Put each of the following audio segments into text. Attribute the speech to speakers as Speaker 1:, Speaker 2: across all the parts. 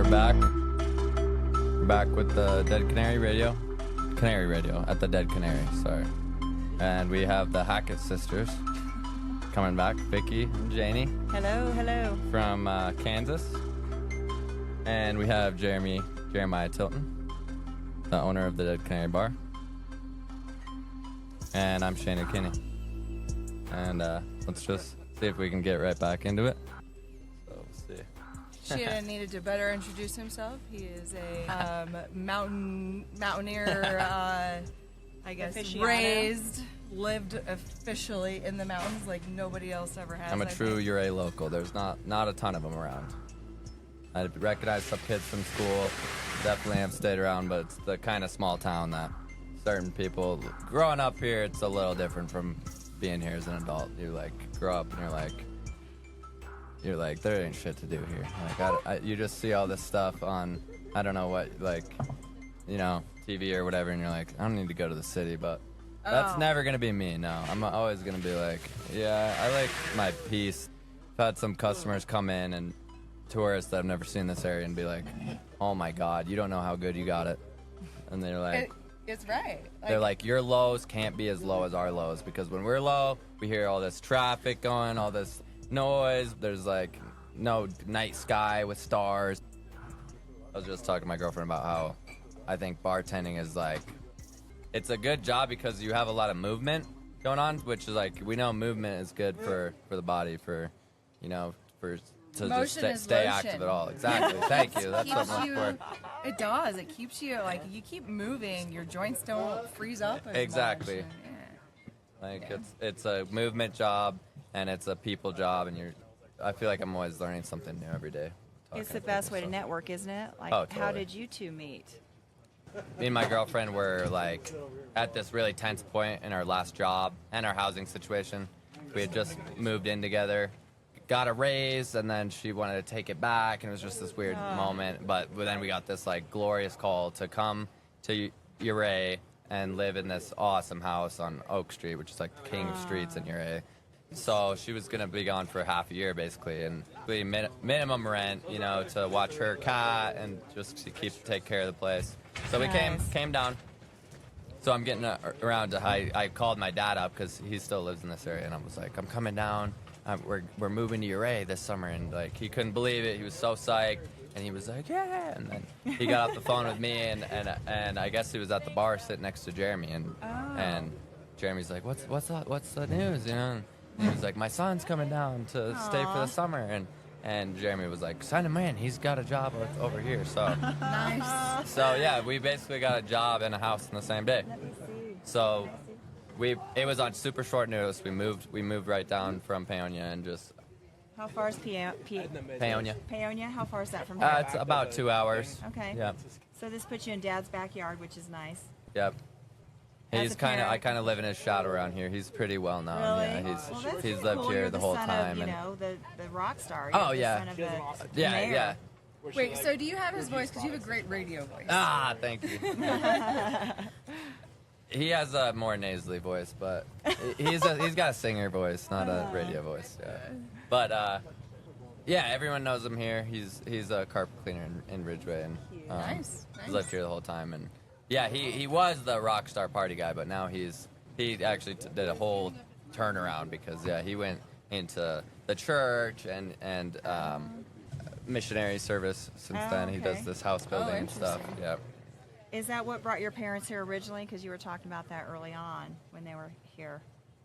Speaker 1: we're back. We're back with the Dead Canary Radio. Canary Radio at the Dead Canary, sorry. And we have the Hackett sisters coming back, Vicky and Jaine.
Speaker 2: Hello, hello.
Speaker 1: From Kansas. And we have Jeremiah Tilton, the owner of the Dead Canary Bar. And I'm Shane Kinney. And let's just see if we can get right back into it. So we'll see.
Speaker 3: Shane needed to better introduce himself. He is a mountaineer, I guess,
Speaker 2: Aficionado.
Speaker 3: lived officially in the mountains like nobody else ever has.
Speaker 1: I'm a true URA local. There's not a ton of them around. I recognize some kids from school. Definitely have stayed around, but it's the kind of small town that certain people, growing up here, it's a little different from being here as an adult. You like grow up and you're like there ain't shit to do here. Like you just see all this stuff on I don't know what, like, you know, TV or whatever, and you're like, I don't need to go to the city, but that's never gonna be me. No, I'm always gonna be like, yeah, I like my peace. I've had some customers come in and tourists that have never seen this area and be like, oh my god, you don't know how good you got it. And they're like,
Speaker 3: it's right.
Speaker 1: they're like, your lows can't be as low as our lows, because when we're low, we hear all this traffic going, all this noise, there's like no night sky with stars. I was just talking to my girlfriend about how I think bartending is like, it's a good job because you have a lot of movement going on, which is like, we know movement is good for the body, for, you know, for to
Speaker 3: Motion
Speaker 1: just
Speaker 3: is
Speaker 1: stay
Speaker 3: lotion.
Speaker 1: active at all. Exactly. Thank you. That's what I'm looking for.
Speaker 3: It does. It keeps you, like, you keep moving, your joints don't freeze up as
Speaker 1: Exactly.
Speaker 3: much.
Speaker 1: Like, it's a movement job and it's a people job, and I feel like I'm always learning something new every day.
Speaker 2: It's the best way to network, isn't it? Like,
Speaker 1: Oh, totally.
Speaker 2: How did you two meet?
Speaker 1: Me and my girlfriend were like at this really tense point in our last job and our housing situation. We had just moved in together, got a raise, and then she wanted to take it back, and it was just this weird moment. But then we got this like glorious call to come to Uray and live in this awesome house on Oak Street, which is like the king of streets in Uray. So she was gonna be gone for half a year basically, and minimum rent, you know, to watch her cat and just to take care of the place. So we came down. So I'm getting around to I called my dad up because he still lives in this area, and I was like, I'm coming down. We're moving to Uray this summer, and like he couldn't believe it. He was so psyched, and he was like, yeah. And then he got off the phone with me, and I guess he was at the bar sitting next to Jeremy, and Jeremy's like, what's up? What's the news? You know? And he was like, my son's coming down to stay for the summer, and Jeremy was like, send him in. He's got a job over here. So
Speaker 3: Nice.
Speaker 1: So yeah, we basically got a job and a house in the same day. So it was on super short notice. We moved right down from Paonia and just.
Speaker 2: How far is Paonia?
Speaker 1: Paonia.
Speaker 2: How far is that from here?
Speaker 1: It's about 2 hours.
Speaker 2: Okay.
Speaker 1: Yeah.
Speaker 2: So this puts you in Dad's backyard, which is nice.
Speaker 1: Yep.
Speaker 2: As a parent-
Speaker 1: I kind of live in his shadow around here. He's pretty well known.
Speaker 2: Really?
Speaker 1: Yeah,
Speaker 2: Well, that's
Speaker 1: he's
Speaker 2: kinda
Speaker 1: lived
Speaker 2: cool.
Speaker 1: here
Speaker 2: You're
Speaker 1: the whole
Speaker 2: son
Speaker 1: time.
Speaker 2: Of, you
Speaker 1: and
Speaker 2: know, the rock star.
Speaker 1: Oh,
Speaker 2: You're the
Speaker 1: yeah.
Speaker 2: son of the
Speaker 1: yeah,
Speaker 2: mayor.
Speaker 1: yeah.
Speaker 3: Wait, so do you have his voice? Because you have a great radio voice.
Speaker 1: Ah, thank you. He has a more nasally voice, but he's got a singer voice, not a radio voice. Yeah. But yeah, everyone knows him here. He's a carpet cleaner in Ridgeway, and
Speaker 3: Nice.
Speaker 1: he's lived here the whole time. And yeah, he was the rock star party guy, but now he actually did a whole turnaround because he went into the church and missionary service since then. He does this house building and stuff.
Speaker 3: interesting.
Speaker 1: Yeah.
Speaker 2: Is that what brought your parents here originally? Because you were talking about that early on when they were here.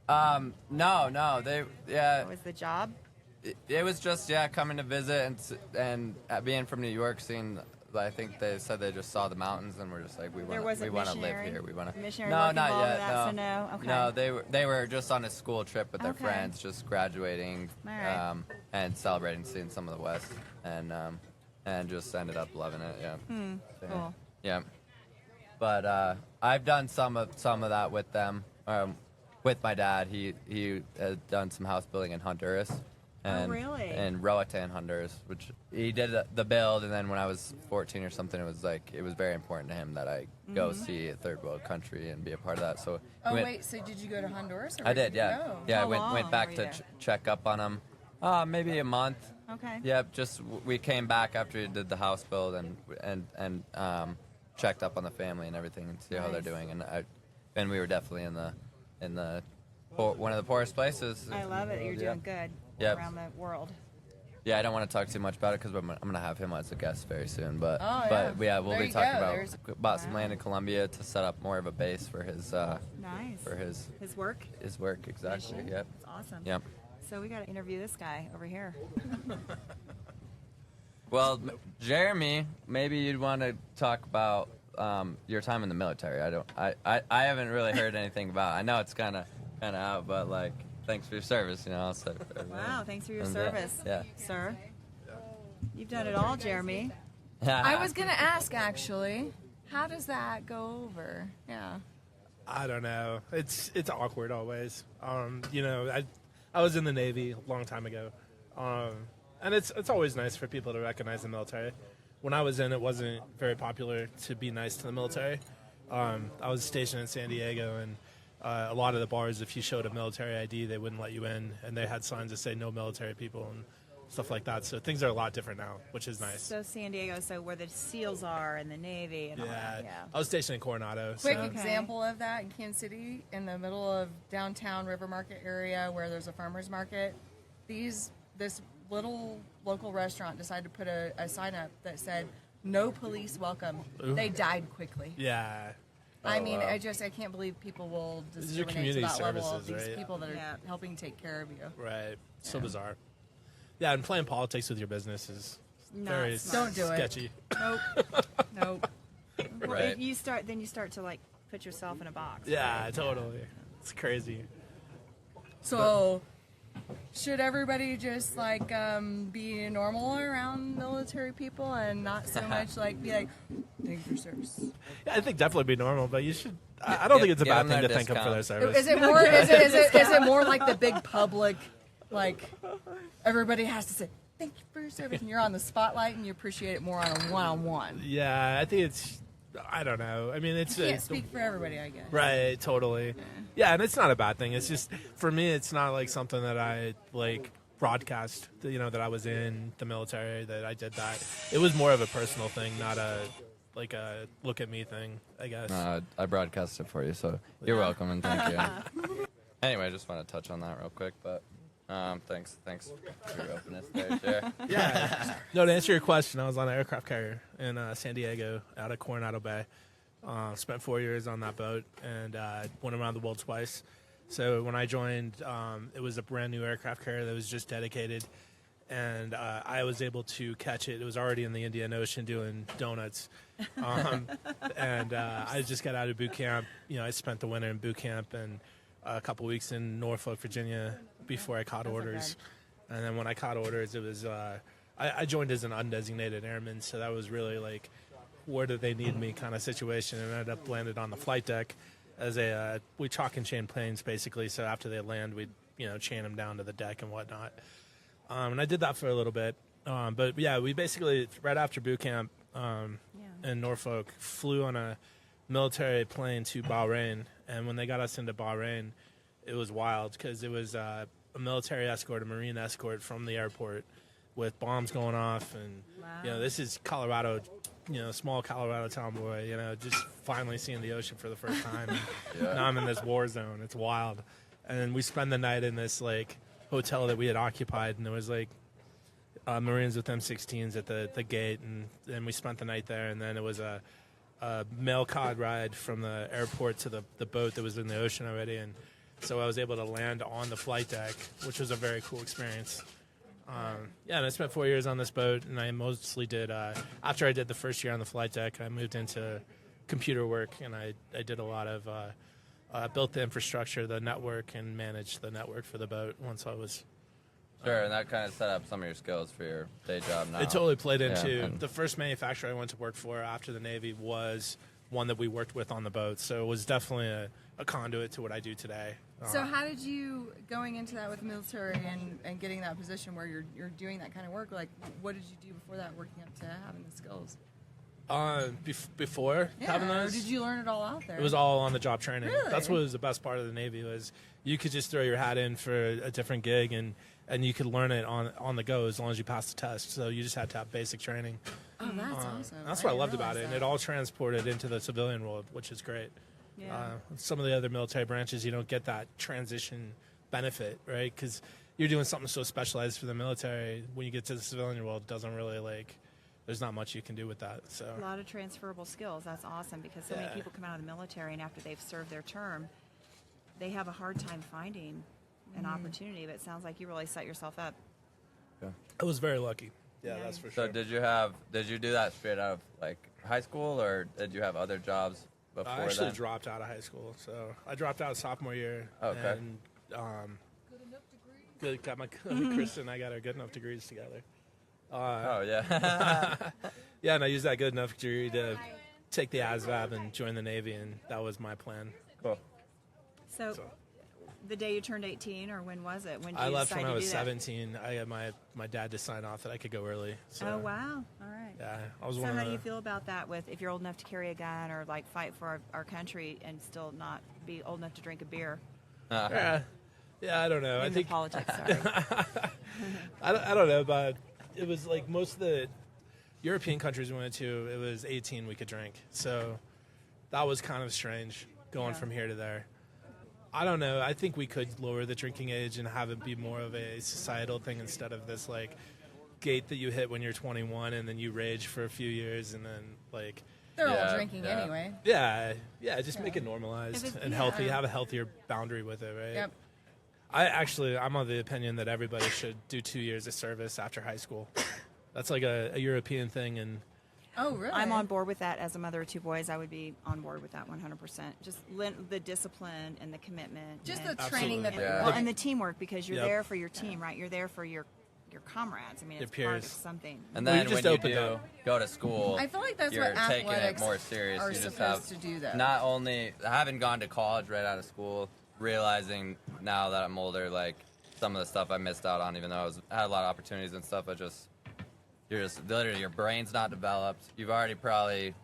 Speaker 1: No,
Speaker 2: What was the job?
Speaker 1: It was just coming to visit and being from New York, seeing. I think they said they just saw the mountains and we're just like we want to live here. We want to.
Speaker 2: Missionary
Speaker 1: No,
Speaker 2: work
Speaker 1: not
Speaker 2: involved
Speaker 1: yet.
Speaker 2: with that,
Speaker 1: No,
Speaker 2: so no. Okay.
Speaker 1: No, they were just on a school trip with their
Speaker 2: Okay.
Speaker 1: friends, just graduating,
Speaker 2: All right.
Speaker 1: and celebrating, seeing some of the West, and just ended up loving it. Yeah.
Speaker 2: Cool.
Speaker 1: Yeah. But I've done some of that with them. With my dad, he had done some house building in Honduras. And,
Speaker 2: really?
Speaker 1: And Roatan, Honduras, which he did the build, and then when I was 14 or something, it was very important to him that I go see a third world country and be a part of that. So
Speaker 3: Wait, so did you go to Honduras? Or
Speaker 1: I
Speaker 3: where
Speaker 1: did, yeah.
Speaker 3: you go?
Speaker 1: Yeah,
Speaker 2: How
Speaker 1: I went
Speaker 2: long
Speaker 1: back
Speaker 2: were
Speaker 1: to
Speaker 2: you there?
Speaker 1: check up on him. Maybe a month.
Speaker 2: Okay.
Speaker 1: Yep, we came back after we did the house build and checked up on the family and everything and see how they're
Speaker 2: Nice.
Speaker 1: doing. And we were definitely in the one of the poorest places.
Speaker 2: I love it. You're doing good
Speaker 1: Yep.
Speaker 2: around the world.
Speaker 1: Yeah, I don't want to talk too much about it because I'm going to have him as a guest very soon. But
Speaker 3: Oh,
Speaker 1: but
Speaker 3: yeah.
Speaker 1: we'll
Speaker 3: There
Speaker 1: be
Speaker 3: you
Speaker 1: talking
Speaker 3: go.
Speaker 1: about some land in Colombia to set up more of a base for his
Speaker 2: Nice.
Speaker 1: for his
Speaker 2: work.
Speaker 1: exactly.
Speaker 2: Mission.
Speaker 1: Yep.
Speaker 2: That's awesome.
Speaker 1: Yep.
Speaker 2: So we got to interview this guy over here.
Speaker 1: Well, Jeremy, maybe you'd want to talk about your time in the military. I haven't really heard anything about it. I know it's kind of out, but like, thanks for your service. I'll say.
Speaker 2: Wow, thanks for your
Speaker 1: And,
Speaker 2: service,
Speaker 1: yeah.
Speaker 2: sir. You've done it all, Jeremy.
Speaker 3: I was gonna ask actually, how does that go over? Yeah.
Speaker 4: I don't know. It's awkward always. I was in the Navy a long time ago, and it's always nice for people to recognize the military. When I was in, it wasn't very popular to be nice to the military. I was stationed in San Diego, and a lot of the bars, if you showed a military ID, they wouldn't let you in, and they had signs that say no military people and stuff like that. So things are a lot different now, which is nice.
Speaker 2: So San Diego, so where the SEALs are and the Navy and all that. Yeah.
Speaker 4: I was stationed in Coronado.
Speaker 3: Quick
Speaker 4: so.
Speaker 3: example of that in Kansas City, in the middle of downtown River Market area where there's a farmer's market, this little local restaurant decided to put a sign up that said, "No police welcome."
Speaker 4: Ooh.
Speaker 3: They died quickly.
Speaker 4: Yeah.
Speaker 3: I mean,
Speaker 1: wow.
Speaker 3: I can't believe people will
Speaker 4: These are
Speaker 3: discriminate to
Speaker 4: community
Speaker 3: that level of
Speaker 4: services,
Speaker 3: these
Speaker 4: right?
Speaker 3: people that are
Speaker 2: Yeah.
Speaker 3: helping take care of you.
Speaker 4: Right. So bizarre. Yeah, and playing politics with your business is
Speaker 2: Not
Speaker 4: very
Speaker 2: smart.
Speaker 3: Don't do it.
Speaker 4: sketchy.
Speaker 3: Nope. Nope.
Speaker 2: Well,
Speaker 1: Right.
Speaker 2: if you start to like put yourself in a box.
Speaker 4: Yeah, totally. It's crazy.
Speaker 3: So, should everybody just like be normal around military people and not so much like be like, "Thanks for your service"?
Speaker 4: Yeah, I think definitely be normal, but you should. I don't think it's a
Speaker 1: Give
Speaker 4: bad
Speaker 1: them
Speaker 4: thing to
Speaker 1: their
Speaker 4: thank them for their
Speaker 1: discount.
Speaker 4: service.
Speaker 3: Is it more? Is it more like the big public? Like everybody has to say thank you for your service, and you're on the spotlight, and you appreciate it more on a one-on-one.
Speaker 4: Yeah, I think it's. I don't know. I mean, it's
Speaker 3: Can't speak for everybody, I guess.
Speaker 4: right. Totally. Yeah, and it's not a bad thing. It's just for me, it's not like something that I like broadcast. That I was in the military, that I did that. It was more of a personal thing, not a look at me thing, I guess.
Speaker 1: I broadcast it for you, so you're welcome and thank you. Anyway, I just want to touch on that real quick, but thanks for your openness there, Jer.
Speaker 4: Yeah. No, to answer your question, I was on an aircraft carrier in San Diego out of Coronado Bay. Spent 4 years on that boat and went around the world twice. So when I joined, it was a brand new aircraft carrier that was just dedicated. And I was able to catch it. It was already in the Indian Ocean doing donuts. And I just got out of boot camp. I spent the winter in boot camp and a couple weeks in Norfolk, Virginia before I caught orders. And then when I caught orders, it was I joined as an undesignated airman. So that was really like, where do they need me kind of situation. And I ended up landed on the flight deck as we chalk and chain planes basically. So after they land, we'd chain them down to the deck and whatnot. And I did that for a little bit. But yeah, we basically, right after boot camp in Norfolk, flew on a military plane to Bahrain. And when they got us into Bahrain, it was wild because it was a military escort, a Marine escort from the airport with bombs going off. And,
Speaker 2: Wow.
Speaker 4: This is Colorado, small Colorado town boy, just finally seeing the ocean for the first time. And now I'm in this war zone. It's wild. And we spend the night in this, hotel that we had occupied, and there was Marines with M16s at the gate, and we spent the night there. And then it was a mail cod ride from the airport to the boat that was in the ocean already, and so I was able to land on the flight deck, which was a very cool experience. And I spent 4 years on this boat, and I mostly did after I did the first year on the flight deck, I moved into computer work, and I did a lot of built the infrastructure, the network, and managed the network for the boat once I was.
Speaker 1: Sure, and that kind of set up some of your skills for your day job now.
Speaker 4: It totally played
Speaker 1: Yeah,
Speaker 4: into
Speaker 1: and-
Speaker 4: the first manufacturer I went to work for after the Navy was one that we worked with on the boat. So it was definitely a conduit to what I do today.
Speaker 3: So how did you, going into that with the military and getting that position where you're doing that kind of work, like what did you do before that, working up to having the skills?
Speaker 4: Before having
Speaker 3: or
Speaker 4: those,
Speaker 3: did you learn it all out there?
Speaker 4: it was all on the job training.
Speaker 3: Really?
Speaker 4: That's what was the best part of the Navy was you could just throw your hat in for a different gig and and you could learn it on the go as long as you pass the test. So you just had to have basic training.
Speaker 3: Oh, that's awesome.
Speaker 4: That's what I
Speaker 3: didn't
Speaker 4: loved about
Speaker 3: realize
Speaker 4: it, and
Speaker 3: that.
Speaker 4: it all transported into the civilian world, which is great.
Speaker 2: Yeah.
Speaker 4: Some of the other military branches, you don't get that transition benefit, right? Because you're doing something so specialized for the military. When you get to the civilian world, it doesn't really there's not much you can do with that. So
Speaker 2: A lot of transferable skills. That's awesome because so many
Speaker 4: Yeah.
Speaker 2: people come out of the military and after they've served their term, they have a hard time finding an opportunity. But it sounds like you really set yourself up.
Speaker 4: I was very lucky. Yeah,
Speaker 2: Yeah.
Speaker 4: that's for
Speaker 1: So
Speaker 4: sure.
Speaker 1: did you do that straight out of like high school, or did you have other jobs before
Speaker 4: I actually
Speaker 1: then?
Speaker 4: dropped out of high school, so I dropped out sophomore year.
Speaker 1: Okay.
Speaker 4: And got my Kristen and I got our good enough degrees together.
Speaker 1: Oh yeah.
Speaker 4: Yeah, and I used that good enough degree to take the ASVAB and join the Navy, and that was my plan.
Speaker 1: Cool.
Speaker 2: So, the day you turned 18, or when was it? When did
Speaker 4: I
Speaker 2: you
Speaker 4: left
Speaker 2: decide
Speaker 4: when I
Speaker 2: to
Speaker 4: was
Speaker 2: do that?
Speaker 4: 17. I had my dad to sign off that I could go early. So,
Speaker 2: Oh wow! All right.
Speaker 4: Yeah, I was
Speaker 2: So
Speaker 4: one of
Speaker 2: how
Speaker 4: the.
Speaker 2: do you feel about that? With if you're old enough to carry a gun or like fight for our country and still not be old enough to drink a beer?
Speaker 4: Yeah, I don't know. I
Speaker 2: In the
Speaker 4: think
Speaker 2: politics, sorry.
Speaker 4: I don't know, but it was like most of the European countries we went to, it was 18 we could drink. So that was kind of strange going
Speaker 2: Yeah.
Speaker 4: from here to there. I don't know. I think we could lower the drinking age and have it be more of a societal thing instead of this gate that you hit when you're 21 and then you rage for a few years and then
Speaker 3: They're all
Speaker 1: Yeah,
Speaker 3: drinking
Speaker 1: yeah.
Speaker 3: anyway.
Speaker 4: just make it normalized
Speaker 2: If it's-
Speaker 4: and
Speaker 2: yeah.
Speaker 4: healthy. Have a healthier boundary with it, right?
Speaker 3: Yep.
Speaker 4: I'm of the opinion that everybody should do 2 years of service after high school. That's like a European thing, and
Speaker 3: Oh, really?
Speaker 2: I'm on board with that. As a mother of two boys, I would be on board with that 100%. Just the discipline and the commitment.
Speaker 3: Just
Speaker 2: and,
Speaker 3: the training that
Speaker 1: Absolutely.
Speaker 3: they
Speaker 1: Yeah.
Speaker 2: well, and the teamwork, because you're
Speaker 4: Yep.
Speaker 2: there for your team, right? You're there for your comrades. I mean,
Speaker 4: Your
Speaker 2: it's part of
Speaker 4: peers.
Speaker 2: something.
Speaker 1: And
Speaker 4: Well,
Speaker 1: then
Speaker 4: you
Speaker 1: when
Speaker 4: just
Speaker 1: you
Speaker 4: opened
Speaker 1: do
Speaker 4: up.
Speaker 1: go to school,
Speaker 3: I feel like that's
Speaker 1: you're
Speaker 3: what
Speaker 1: taking it
Speaker 3: athletics
Speaker 1: more serious.
Speaker 3: are
Speaker 1: You just
Speaker 3: supposed
Speaker 1: have
Speaker 3: to do, though.
Speaker 1: not only having gone to college right out of school, realizing now that I'm older, some of the stuff I missed out on, even though I had a lot of opportunities and stuff. You're just literally your brain's not developed. You've already probably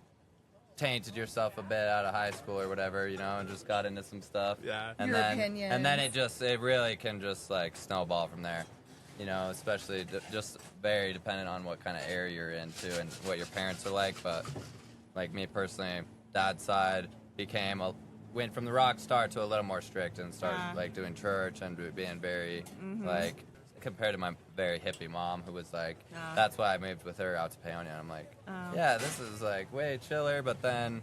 Speaker 1: tainted yourself a bit out of high school or whatever, and just got into some stuff.
Speaker 4: Yeah.
Speaker 1: And
Speaker 3: Your
Speaker 1: then
Speaker 3: opinions.
Speaker 1: it really can just snowball from there. Especially just very dependent on what kind of area you're into and what your parents are like. But like me personally, dad's side went from the rock star to a little more strict and started doing church and being very compared to my very hippie mom who was that's why I moved with her out to Paonia. And I'm like, yeah, this is way chiller. But then,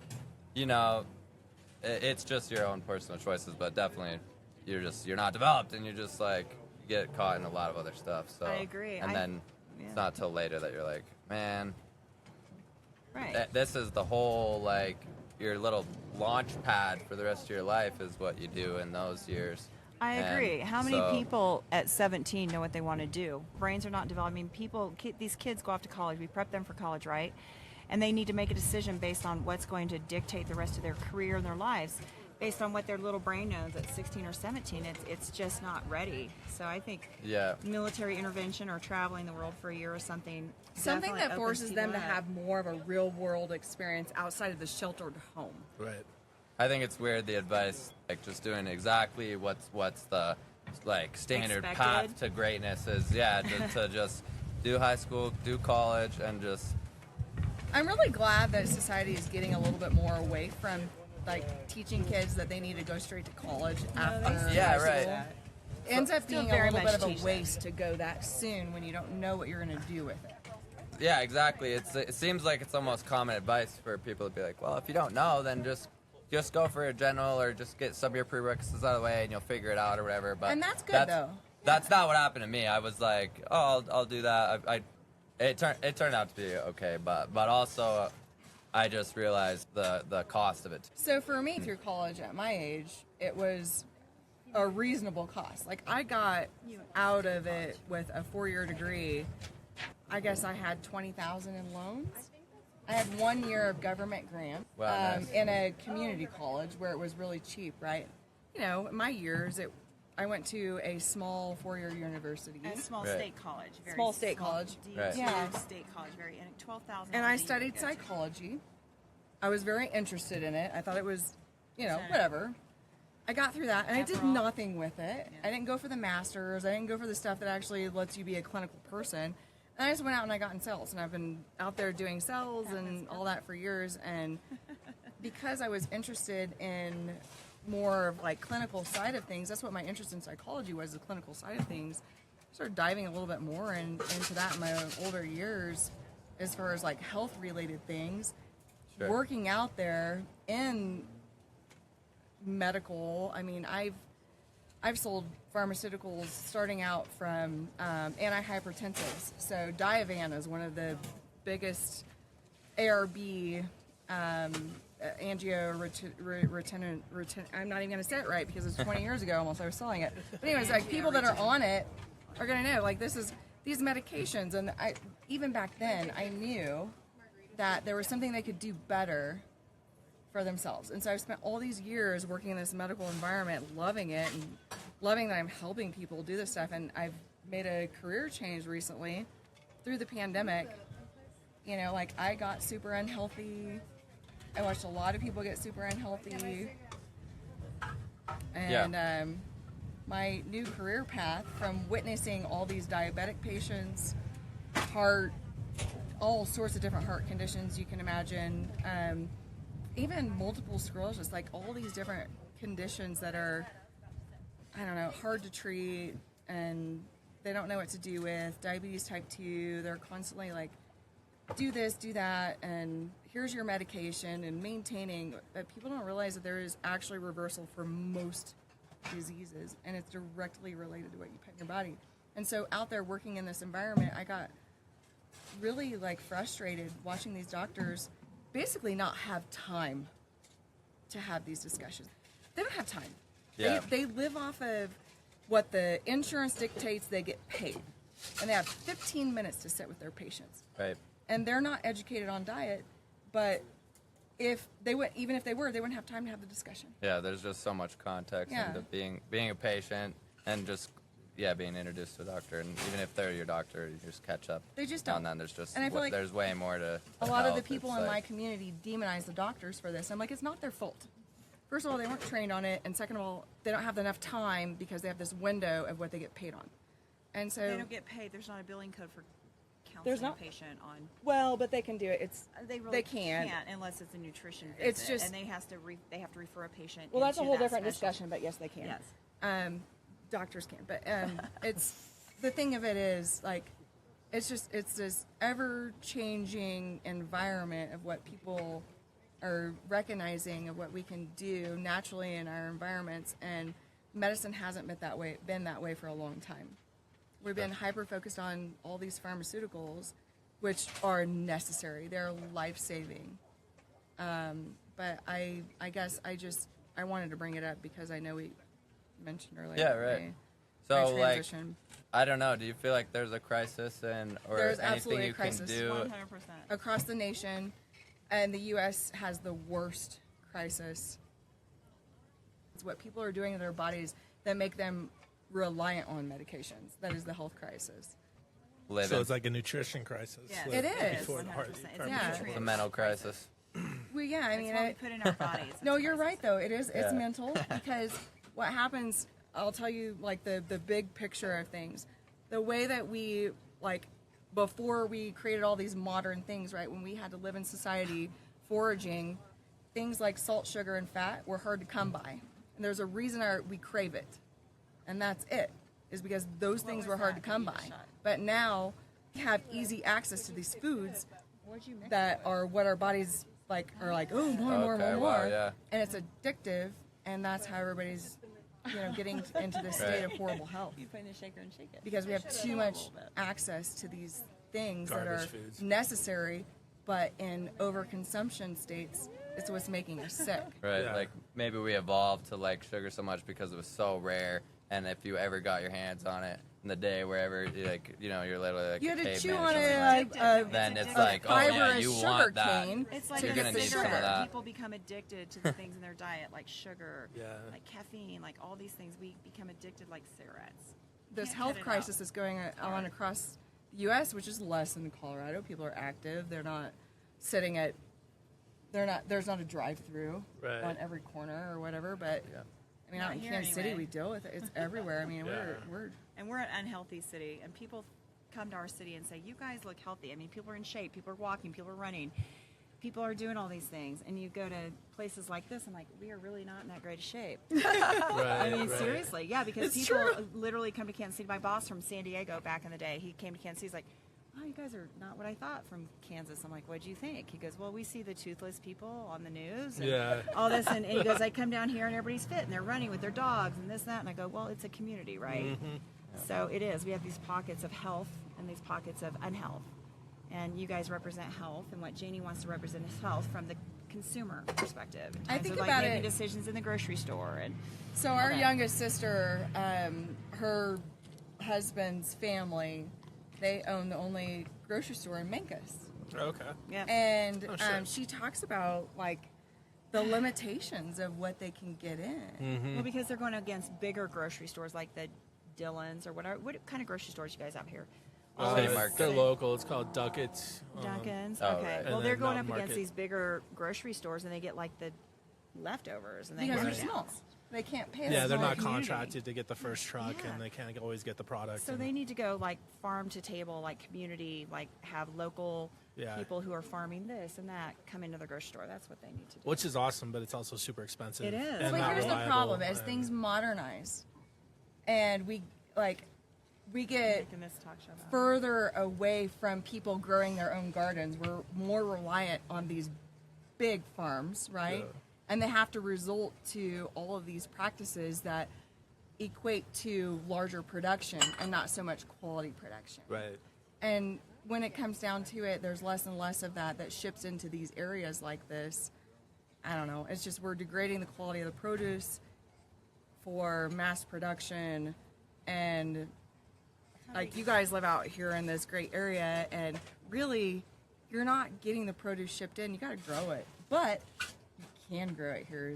Speaker 1: it's just your own personal choices. But definitely, you're not developed and you're just you get caught in a lot of other stuff. So
Speaker 2: I agree.
Speaker 1: And then
Speaker 2: yeah.
Speaker 1: it's not till later that you're like, man,
Speaker 2: Right.
Speaker 1: this is the whole your little launch pad for the rest of your life is what you do in those years.
Speaker 2: I
Speaker 1: And
Speaker 2: agree. How many
Speaker 1: so-
Speaker 2: people at 17 know what they want to do? Brains are not developed. I mean, these kids go off to college. We prep them for college, right? And they need to make a decision based on what's going to dictate the rest of their career and their lives, based on what their little brain knows at 16 or 17. It's just not ready. So I think
Speaker 1: Yeah.
Speaker 2: military intervention or traveling the world for a year or something.
Speaker 3: Something
Speaker 2: definitely
Speaker 3: that
Speaker 2: opens
Speaker 3: forces them to
Speaker 2: people up.
Speaker 3: have more of a real world experience outside of the sheltered home.
Speaker 4: right.
Speaker 1: I think it's weird the advice, just doing exactly what's the standard
Speaker 2: Expected.
Speaker 1: path to greatness is. Yeah, to just do high school, do college, and just
Speaker 3: I'm really glad that society is getting a little bit more away from teaching kids that they need to go straight to college after
Speaker 1: Yeah,
Speaker 3: high
Speaker 1: right.
Speaker 3: school. Ends up
Speaker 2: Still
Speaker 3: being
Speaker 2: very
Speaker 3: a little
Speaker 2: much
Speaker 3: bit of a
Speaker 2: teach that.
Speaker 3: waste to go that soon when you don't know what you're going to do with it.
Speaker 1: yeah, exactly. It seems like it's almost common advice for people to be like, well, if you don't know, then just go for a general or just get some of your prerequisites out of the way and you'll figure it out or whatever. But
Speaker 3: And that's good, though.
Speaker 1: That's not what happened to me. I was like, oh, I'll do that. It turned out to be okay, but also I just realized the cost of it.
Speaker 3: So for me, through college at my age, it was a reasonable cost. I got out of it with a 4-year degree. I guess I had $20,000 in loans. I had 1 year of government grant
Speaker 1: Wow, nice.
Speaker 3: in a community college where it was really cheap, right? In my years, I went to a small 4-year university.
Speaker 2: A small
Speaker 1: Right.
Speaker 2: state college. Very
Speaker 3: Small state college.
Speaker 1: Right.
Speaker 3: Yeah.
Speaker 2: State college. Very, and 12,000.
Speaker 3: And I studied psychology. I was very interested in it. I thought it was, whatever. I got through that, and I did nothing with it. I didn't go for the masters. I didn't go for the stuff that actually lets you be a clinical person. And I just went out and I got in sales, and I've been out there doing sales and all that for years. And because I was interested in more of like clinical side of things, that's what my interest in psychology was, the clinical side of things. I started diving a little bit more into that in my older years as far as like health related things.
Speaker 1: Sure.
Speaker 3: Working out there in medical, I mean, I've sold pharmaceuticals starting out from antihypertensives. So Diovan is one of the biggest ARB angioretin. I'm not even going to say it right because it's 20 years ago almost I was selling it. But anyways, like people that are on it are going to know like this is these medications, and even back then I knew that there was something they could do better for themselves. And so I've spent all these years working in this medical environment, loving it and loving that I'm helping people do this stuff. And I've made a career change recently through the pandemic. You know, like I got super unhealthy. I watched a lot of people get super unhealthy. And my new career path, from witnessing all these diabetic patients, all sorts of different heart conditions you can imagine, even multiple sclerosis, like all these different conditions that are, I don't know, hard to treat and they don't know what to do with. Diabetes type 2, they're constantly like, do this, do that, and here's your medication, and maintaining. But people don't realize that there is actually reversal for most diseases, and it's directly related to what you put in your body. And so out there working in this environment, I got really like frustrated watching these doctors basically not have time to have these discussions. They don't have time.
Speaker 1: Yeah.
Speaker 3: They live off of what the insurance dictates they get paid. And they have 15 minutes to sit with their patients.
Speaker 1: Right.
Speaker 3: And they're not educated on diet, but if they would, even if they were, they wouldn't have time to have the discussion.
Speaker 1: Yeah, there's just so much context into being a patient and just being introduced to a doctor, and even if they're your doctor, you just catch up.
Speaker 3: They just don't.
Speaker 1: And then there's just
Speaker 3: And I feel like
Speaker 1: there's way more to
Speaker 3: a lot of the
Speaker 1: health.
Speaker 3: people
Speaker 1: It's
Speaker 3: in
Speaker 1: like-
Speaker 3: my community demonize the doctors for this. I'm like, it's not their fault. First of all, they weren't trained on it, and second of all, they don't have enough time because they have this window of what they get paid on. And so
Speaker 2: They don't get paid. There's not a billing code for
Speaker 3: There's
Speaker 2: counseling
Speaker 3: not?
Speaker 2: a patient on.
Speaker 3: well, but they can do it. It's
Speaker 2: They really
Speaker 3: they can't.
Speaker 2: unless it's a nutrition visit.
Speaker 3: It's just-
Speaker 2: and they have to refer a patient.
Speaker 3: Well, that's a
Speaker 2: into
Speaker 3: whole
Speaker 2: that
Speaker 3: different
Speaker 2: specialty.
Speaker 3: discussion, but yes, they can.
Speaker 2: Yes.
Speaker 3: Doctors can, but it's the thing of it is like it's this ever-changing environment of what people are recognizing of what we can do naturally in our environments, and medicine hasn't been that way for a long time. We've been hyper-focused on all these pharmaceuticals, which are necessary. They're life-saving. But I guess I wanted to bring it up because I know we mentioned earlier.
Speaker 1: Yeah, right.
Speaker 3: my
Speaker 1: So, like,
Speaker 3: transition.
Speaker 1: I don't know. Do you feel like there's a crisis or
Speaker 3: There's
Speaker 1: anything
Speaker 3: absolutely
Speaker 1: you
Speaker 3: a crisis.
Speaker 1: can do?
Speaker 2: 100%.
Speaker 3: Across the nation, and the U.S. has the worst crisis. It's what people are doing to their bodies that make them reliant on medications. That is the health crisis.
Speaker 1: Living.
Speaker 4: So it's like a nutrition crisis.
Speaker 2: Yes.
Speaker 3: It is.
Speaker 4: Before the heart.
Speaker 2: 100%. It's a
Speaker 3: Yeah.
Speaker 2: nutrient
Speaker 1: It's a mental crisis.
Speaker 3: Well, yeah, I
Speaker 2: It's
Speaker 3: mean,
Speaker 2: what we put in our bodies. It's
Speaker 3: no,
Speaker 2: a
Speaker 3: you're
Speaker 2: crisis.
Speaker 3: right though. It is. It's
Speaker 1: Yeah.
Speaker 3: mental because what happens. I'll tell you like the big picture of things. The way that we like before we created all these modern things, right? When we had to live in society foraging, things like salt, sugar, and fat were hard to come by, and there's a reason we crave it, and that's it. Is because those things were hard to come by. But now we have easy access to these foods that are what our bodies like are like. Oh, more,
Speaker 1: Okay,
Speaker 3: more,
Speaker 1: wow,
Speaker 3: more,
Speaker 1: yeah.
Speaker 3: and it's addictive, and that's how everybody's getting into this state of horrible health
Speaker 2: You put in the shaker and shake it.
Speaker 3: because we have too much access to these things that
Speaker 4: Garbage
Speaker 3: are
Speaker 4: foods.
Speaker 3: necessary, but in overconsumption states, it's what's making us sick.
Speaker 1: Right,
Speaker 4: Yeah.
Speaker 1: like maybe we evolved to like sugar so much because it was so rare, and if you ever got your hands on it in the day wherever, you're literally like
Speaker 3: You
Speaker 1: a
Speaker 3: had to
Speaker 1: caveman
Speaker 3: chew
Speaker 1: or
Speaker 3: on
Speaker 1: something.
Speaker 3: it,
Speaker 1: Then it's
Speaker 2: addictive.
Speaker 1: like, oh yeah,
Speaker 3: fibrous
Speaker 1: you
Speaker 3: sugar
Speaker 1: want that.
Speaker 3: cane.
Speaker 2: It's
Speaker 1: So
Speaker 2: like
Speaker 1: you're
Speaker 2: a
Speaker 1: gonna need some of
Speaker 2: cigarette.
Speaker 1: that.
Speaker 2: People become addicted to the things in their diet, like sugar,
Speaker 4: Yeah.
Speaker 2: like caffeine, like all these things. We become addicted like cigarettes.
Speaker 3: This
Speaker 2: Can't
Speaker 3: health
Speaker 2: cut it
Speaker 3: crisis
Speaker 2: out.
Speaker 3: is going on across the U.S., which is less than Colorado. People are active. They're not sitting at. There's not a drive-through
Speaker 4: Right.
Speaker 3: on every corner or whatever. But I mean,
Speaker 2: Not
Speaker 3: out in
Speaker 2: here
Speaker 3: Kansas City,
Speaker 2: anyway.
Speaker 3: we deal with it. It's everywhere. I mean, we're
Speaker 2: And we're an unhealthy city, and people come to our city and say, "You guys look healthy." I mean, people are in shape, people are walking, people are running, people are doing all these things. And you go to places like this, I'm like, we are really not in that great of shape. I mean, seriously, yeah, because people literally come to Kansas City. My boss from San Diego back in the day, he came to Kansas City. He's like, "Oh, you guys are not what I thought from Kansas." I'm like, "What do you think?" He goes, "Well, we see the toothless people on the news and all this." And he goes, "I come down here and everybody's fit and they're running with their dogs and this, that." And I go, "Well, it's a community, right?"
Speaker 4: Mm-hmm.
Speaker 2: So it is. We have these pockets of health and these pockets of unhealth. And you guys represent health, and what Janie wants to represent is health from the consumer perspective. In
Speaker 3: I
Speaker 2: terms
Speaker 3: think
Speaker 2: of, like,
Speaker 3: about
Speaker 2: making
Speaker 3: it-
Speaker 2: decisions in the grocery store. And
Speaker 3: So our
Speaker 2: Okay.
Speaker 3: youngest sister, her husband's family, they own the only grocery store in Memphis.
Speaker 4: Okay.
Speaker 2: yeah.
Speaker 3: And
Speaker 4: Oh, sure.
Speaker 3: she talks about like the limitations of what they can get in.
Speaker 2: Well, because they're going against bigger grocery stores like the Dillons or whatever. What kind of grocery stores you guys have here?
Speaker 1: City Market.
Speaker 4: They're local. It's called Duckett's.
Speaker 2: Dunkin's.
Speaker 1: Oh,
Speaker 2: Okay.
Speaker 1: right.
Speaker 2: Well,
Speaker 4: And
Speaker 2: they're
Speaker 4: then
Speaker 2: going up
Speaker 4: Mountain
Speaker 2: against
Speaker 4: Market.
Speaker 2: these bigger grocery stores, and they get like the leftovers, and they
Speaker 3: Because
Speaker 2: burn
Speaker 3: they're
Speaker 2: it
Speaker 3: small.
Speaker 2: out.
Speaker 3: They can't pay.
Speaker 4: Yeah,
Speaker 3: us
Speaker 4: they're
Speaker 3: more.
Speaker 4: not
Speaker 2: community.
Speaker 4: contracted to get the first truck,
Speaker 2: Yeah.
Speaker 4: and they can't always get the product.
Speaker 2: So
Speaker 4: and-
Speaker 2: they need to go like farm to table, like community, like have local
Speaker 4: Yeah.
Speaker 2: people who are farming this and that come into the grocery store. That's what they need to do.
Speaker 4: which is awesome, but it's also super expensive.
Speaker 2: It is.
Speaker 4: and
Speaker 3: But
Speaker 4: not
Speaker 3: here's the
Speaker 4: reliable,
Speaker 3: problem: as
Speaker 4: and-
Speaker 3: things modernize, and we get
Speaker 2: Making this talk show about.
Speaker 3: further away from people growing their own gardens. We're more reliant on these big farms, right?
Speaker 4: Yeah.
Speaker 3: And they have to resort to all of these practices that equate to larger production and not so much quality production.
Speaker 4: Right.
Speaker 3: And when it comes down to it, there's less and less of that ships into these areas like this. I don't know. It's just we're degrading the quality of the produce for mass production. And like, you guys live out here in this great area, and really you're not getting the produce shipped in. You got to grow it. But you can grow it here.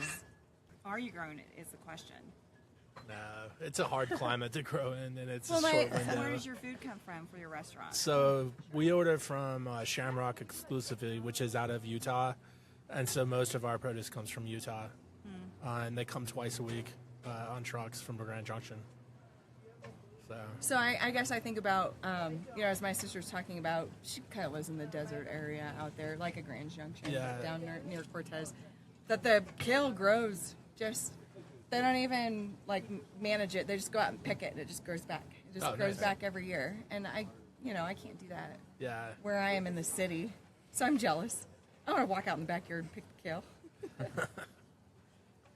Speaker 2: Are you growing it? Is the question.
Speaker 4: No, it's a hard climate to grow in, and it's
Speaker 3: Well,
Speaker 4: a short
Speaker 3: my-
Speaker 2: So where
Speaker 4: window.
Speaker 2: does your food come from for your restaurant?
Speaker 4: So we order from Shamrock exclusively, which is out of Utah, and so most of our produce comes from Utah, and they come twice a week on trucks from Grand Junction.
Speaker 3: So I guess I think about, as my sister's talking about, she kind of lives in the desert area out there, like a Grand Junction,
Speaker 4: Yeah.
Speaker 3: down near Cortez, that the kale grows just, they don't even, manage it. They just go out and pick it, and it just grows back. It just grows
Speaker 4: nice.
Speaker 3: back every year. And I can't do that
Speaker 4: Yeah,
Speaker 3: where I am in the city. So I'm jealous. I want to walk out in the backyard and pick the kale.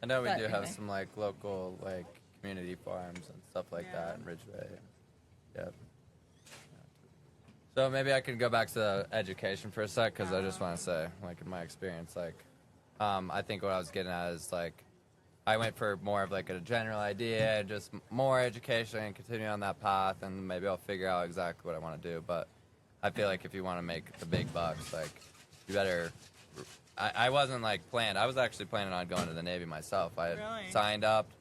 Speaker 1: I know we
Speaker 3: But
Speaker 1: do have
Speaker 3: anyway.
Speaker 1: some local community farms and stuff like that in Ridgeway. Yep. So maybe I can go back to education for a sec, because I just want to say, in my experience, I think what I was getting at is I went for more of a general idea, just more education, and continue on that path, and maybe I'll figure out exactly what I want to do. But I feel like if you want to make the big bucks, you better. I wasn't planned. I was actually planning on going to the Navy myself. I had
Speaker 2: Really?
Speaker 1: signed up.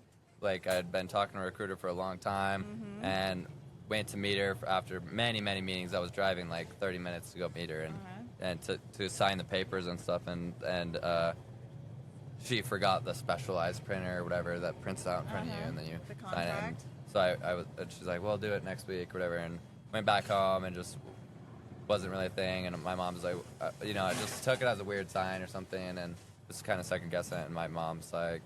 Speaker 1: I had been talking to a recruiter for a long time, and went to meet her after many meetings. I was driving 30 minutes to go meet her and to sign the papers and stuff, and she forgot the specialized printer or whatever that prints out in front of you, and then you
Speaker 2: The
Speaker 1: sign it. And
Speaker 2: contract?
Speaker 1: so I was. And she's like, "Well, do it next week or whatever," and went back home and just wasn't really a thing. And my mom's like, I just took it as a weird sign or something, and was kind of second guessing it. And my mom's like,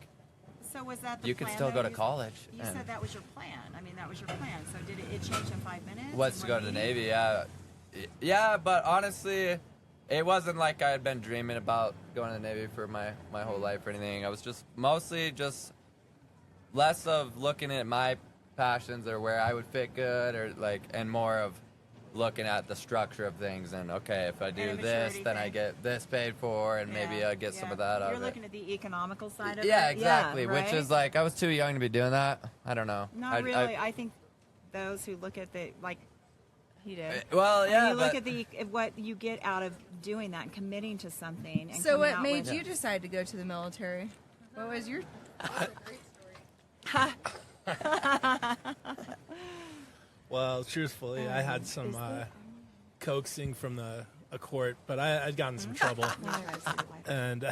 Speaker 2: So was that the
Speaker 1: "You could
Speaker 2: plan,
Speaker 1: still
Speaker 2: though?
Speaker 1: go to college."
Speaker 2: You
Speaker 1: And
Speaker 2: said that was your plan. I mean, that was your plan. So did it change in 5 minutes?
Speaker 1: was
Speaker 2: in
Speaker 1: to go
Speaker 2: one
Speaker 1: to the
Speaker 2: meeting?
Speaker 1: Navy, yeah. Yeah, but honestly, it wasn't like I had been dreaming about going to the Navy for my whole life or anything. I was just mostly just less of looking at my passions or where I would fit good, or and more of looking at the structure of things, and okay, if I do
Speaker 2: And a
Speaker 1: this,
Speaker 2: maturity
Speaker 1: then I
Speaker 2: thing.
Speaker 1: get this paid for, and maybe I get some of that out
Speaker 2: You're
Speaker 1: of it.
Speaker 2: looking at the economical side of it.
Speaker 1: Yeah, exactly.
Speaker 2: Yeah,
Speaker 1: Which
Speaker 2: right?
Speaker 1: is I was too young to be doing that. I don't know.
Speaker 2: Not really. I think those who look at the he did.
Speaker 1: Well,
Speaker 2: I mean,
Speaker 1: yeah,
Speaker 2: you look
Speaker 1: but-
Speaker 2: at what you get out of doing that and committing to something. And
Speaker 3: So
Speaker 2: coming
Speaker 3: what
Speaker 2: out
Speaker 3: made
Speaker 2: with
Speaker 3: you decide to go to the military? What was your...
Speaker 4: Well, truthfully, I had some coaxing from a court, but I'd gotten some trouble. And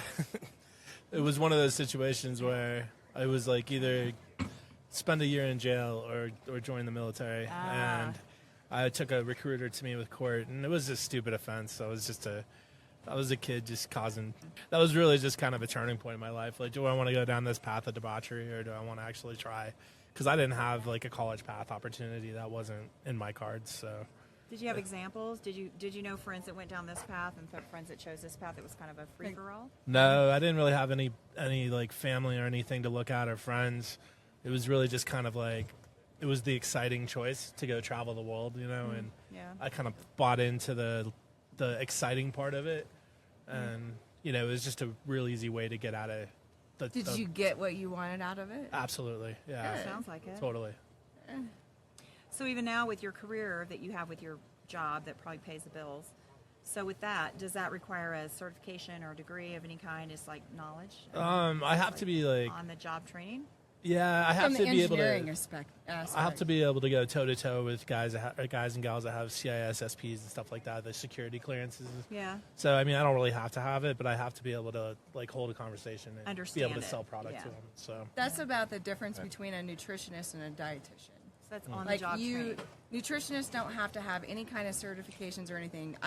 Speaker 4: it was one of those situations where It was like either spend a year in jail or join the military. And I took a recruiter to me with court, and it was a stupid offense. I was a kid just causing. That was really just kind of a turning point in my life. Like, do I want to go down this path of debauchery, or do I want to actually try? Because I didn't have like a college path opportunity. That wasn't in my cards. So.
Speaker 2: Did you have examples? Did you know friends that went down this path and friends that chose this path? It was kind of a free for all.
Speaker 4: No, I didn't really have any like family or anything to look at or friends. It was really just kind of like it was the exciting choice to go travel the world, you know, and I kind of bought into the exciting part of it, and you know, it was just a real easy way to get out of.
Speaker 3: Did you get what you wanted out of it?
Speaker 4: Absolutely, yeah.
Speaker 2: Sounds like it.
Speaker 4: Totally.
Speaker 2: So even now with your career that you have with your job that probably pays the bills, so with that, does that require a certification or a degree of any kind? Is like knowledge?
Speaker 4: I have to be like
Speaker 2: on the job training.
Speaker 4: Yeah, I have to be able to.
Speaker 3: Aspect.
Speaker 4: I have to be able to go toe to toe with guys and gals that have CIS, SPs, and stuff like that. The security clearances.
Speaker 2: Yeah.
Speaker 4: So I mean, I don't really have to have it, but I have to be able to like hold a conversation and
Speaker 2: understand
Speaker 4: be able to
Speaker 2: it.
Speaker 4: sell product
Speaker 2: Yeah.
Speaker 4: to them. So
Speaker 3: that's about the difference between a nutritionist and a dietitian.
Speaker 2: So that's on
Speaker 3: Like
Speaker 2: the job training.
Speaker 3: nutritionists don't have to have any kind of certifications or anything.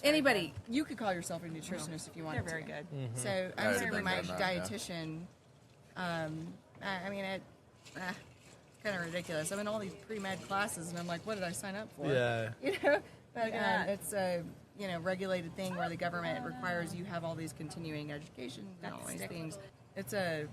Speaker 3: Anybody, you could call yourself a nutritionist if you wanted
Speaker 2: They're very
Speaker 3: to.
Speaker 2: good.
Speaker 3: So
Speaker 5: I
Speaker 3: I'm
Speaker 5: would
Speaker 3: thinking
Speaker 5: agree
Speaker 3: my
Speaker 5: with that, yeah.
Speaker 3: dietitian. I mean, it's kind of ridiculous. I'm in all these pre-med classes, and I'm like, what did I sign up for?
Speaker 4: yeah,
Speaker 3: You know, but it's a regulated thing where the government requires you have all these continuing education and all these things. It's a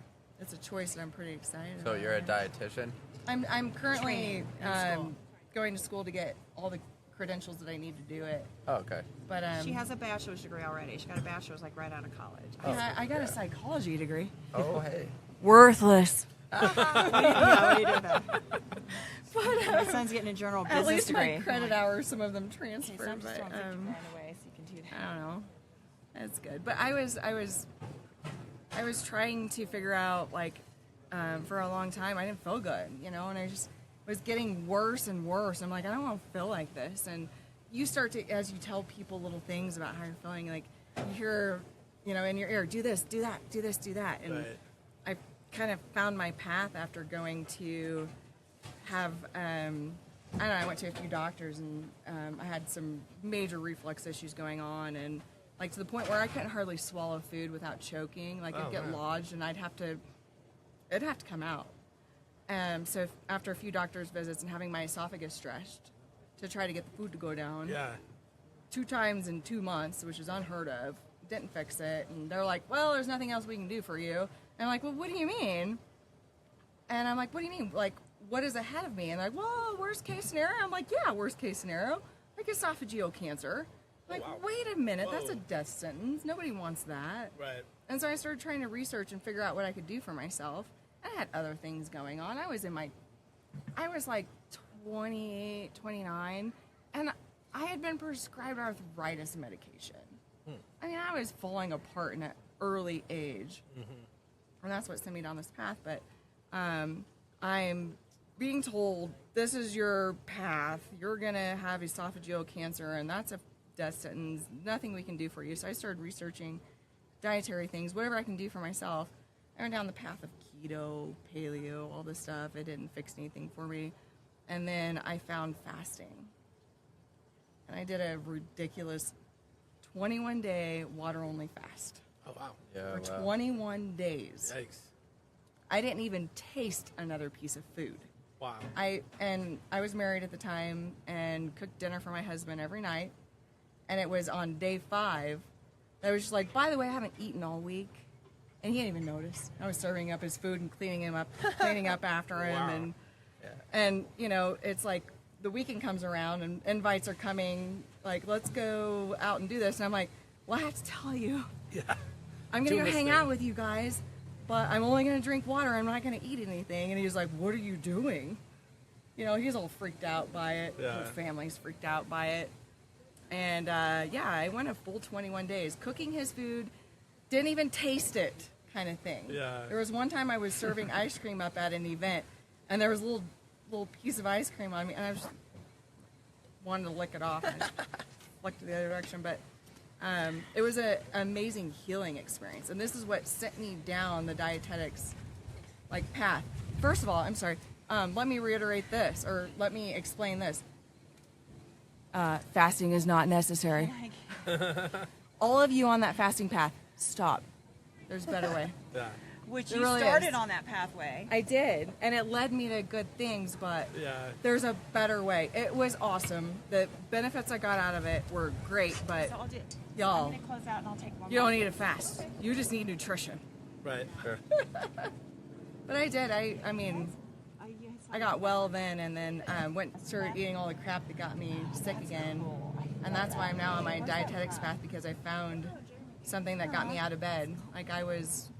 Speaker 3: choice that I'm pretty excited
Speaker 5: So
Speaker 3: about.
Speaker 5: you're a dietitian?
Speaker 3: I'm currently
Speaker 2: school.
Speaker 3: going to school to get all the credentials that I need to do it.
Speaker 5: Oh, okay.
Speaker 3: But
Speaker 2: She has a bachelor's degree already. She got a bachelor's like right out of college.
Speaker 3: I got a psychology degree.
Speaker 5: Oh, hey.
Speaker 3: Worthless.
Speaker 2: Yeah, what do you do with that? My son's getting a general
Speaker 3: At
Speaker 2: business
Speaker 3: least
Speaker 2: degree.
Speaker 3: my credit hours, some of them
Speaker 2: Okay, so
Speaker 3: transfer.
Speaker 2: I'm just
Speaker 3: But
Speaker 2: throwing 50 grand away so you can do that.
Speaker 3: I don't know. That's good. But I was trying to figure out like for a long time I didn't feel good, and I just was getting worse and worse. I'm like, I don't want to feel like this. And you start to, as you tell people little things about how you're feeling, like you hear, in your ear, do this, do that, do this, do that. And
Speaker 4: right.
Speaker 3: I kind of found my path after going to have, I don't know, I went to a few doctors, and I had some major reflux issues going on, and like to the point where I couldn't hardly swallow food without choking. Like it'd get
Speaker 4: man.
Speaker 3: lodged, and it'd have to come out. So after a few doctor's visits and having my esophagus stretched to try to get the food to go down,
Speaker 4: Yeah.
Speaker 3: 2 times in 2 months, which is unheard of, didn't fix it. And they're like, well, there's nothing else we can do for you. And I'm like, well, what do you mean? And I'm like, what do you mean? Like, what is ahead of me? And they're like, well, worst case scenario. I'm like, yeah, worst case scenario. Like esophageal cancer. I'm like,
Speaker 4: wow.
Speaker 3: wait a minute, that's
Speaker 4: Whoa.
Speaker 3: a death sentence. Nobody wants that.
Speaker 4: Right.
Speaker 3: And so I started trying to research and figure out what I could do for myself. I had other things going on. I was like 28, 29, and I had been prescribed arthritis medication. I mean, I was falling apart in an early age. And that's what sent me down this path. But I'm being told, this is your path. You're going to have esophageal cancer, and that's a death sentence. Nothing we can do for you. So I started researching dietary things, whatever I can do for myself. I went down the path of keto, paleo, all this stuff. It didn't fix anything for me. And then I found fasting. And I did a ridiculous 21-day water-only fast.
Speaker 4: Oh wow.
Speaker 5: Yeah,
Speaker 3: For
Speaker 5: wow.
Speaker 3: 21 days.
Speaker 4: Yikes.
Speaker 3: I didn't even taste another piece of food.
Speaker 4: Wow.
Speaker 3: I was married at the time and cooked dinner for my husband every night. And it was on day 5 that I was just like, by the way, I haven't eaten all week. And he didn't even notice. I was serving up his food and cleaning up after him.
Speaker 4: Wow.
Speaker 3: And it's like the weekend comes around and invites are coming, like, let's go out and do this. And I'm like, well, I have to tell you,
Speaker 4: Yeah.
Speaker 3: I'm going to
Speaker 4: Doing
Speaker 3: go
Speaker 4: this
Speaker 3: hang
Speaker 4: thing.
Speaker 3: out with you guys, but I'm only going to drink water. I'm not going to eat anything. And he's like, what are you doing? He's all freaked out by it.
Speaker 4: Yeah.
Speaker 3: His family's freaked out by it. And, I went a full 21 days cooking his food, didn't even taste it kind of thing.
Speaker 4: Yeah.
Speaker 3: There was one time I was serving ice cream up at an event, and there was a little piece of ice cream on me, and I just wanted to lick it off. And I just flicked the other direction. But it was an amazing healing experience. And this is what sent me down the dietetics like path. First of all, I'm sorry. Let me reiterate this, or let me explain this. Fasting is not necessary. All of you on that fasting path, stop. There's a better way.
Speaker 4: Yeah.
Speaker 2: Which
Speaker 3: There
Speaker 2: you
Speaker 3: really
Speaker 2: started
Speaker 3: is.
Speaker 2: on that pathway.
Speaker 3: I did, and it led me to good things, but
Speaker 4: Yeah.
Speaker 3: there's a better way. It was awesome. The benefits I got out of it were great, but
Speaker 2: So I'll do.
Speaker 3: Y'all.
Speaker 2: I'm gonna close out and I'll take one.
Speaker 3: you
Speaker 2: more.
Speaker 3: don't need to fast. You just need nutrition.
Speaker 4: Right.
Speaker 1: Sure.
Speaker 3: But I did. I mean, I got well then, and then started eating all the crap that got me sick again, and that's why I'm now on my dietetics path, because I found something that got me out of bed. Like, I was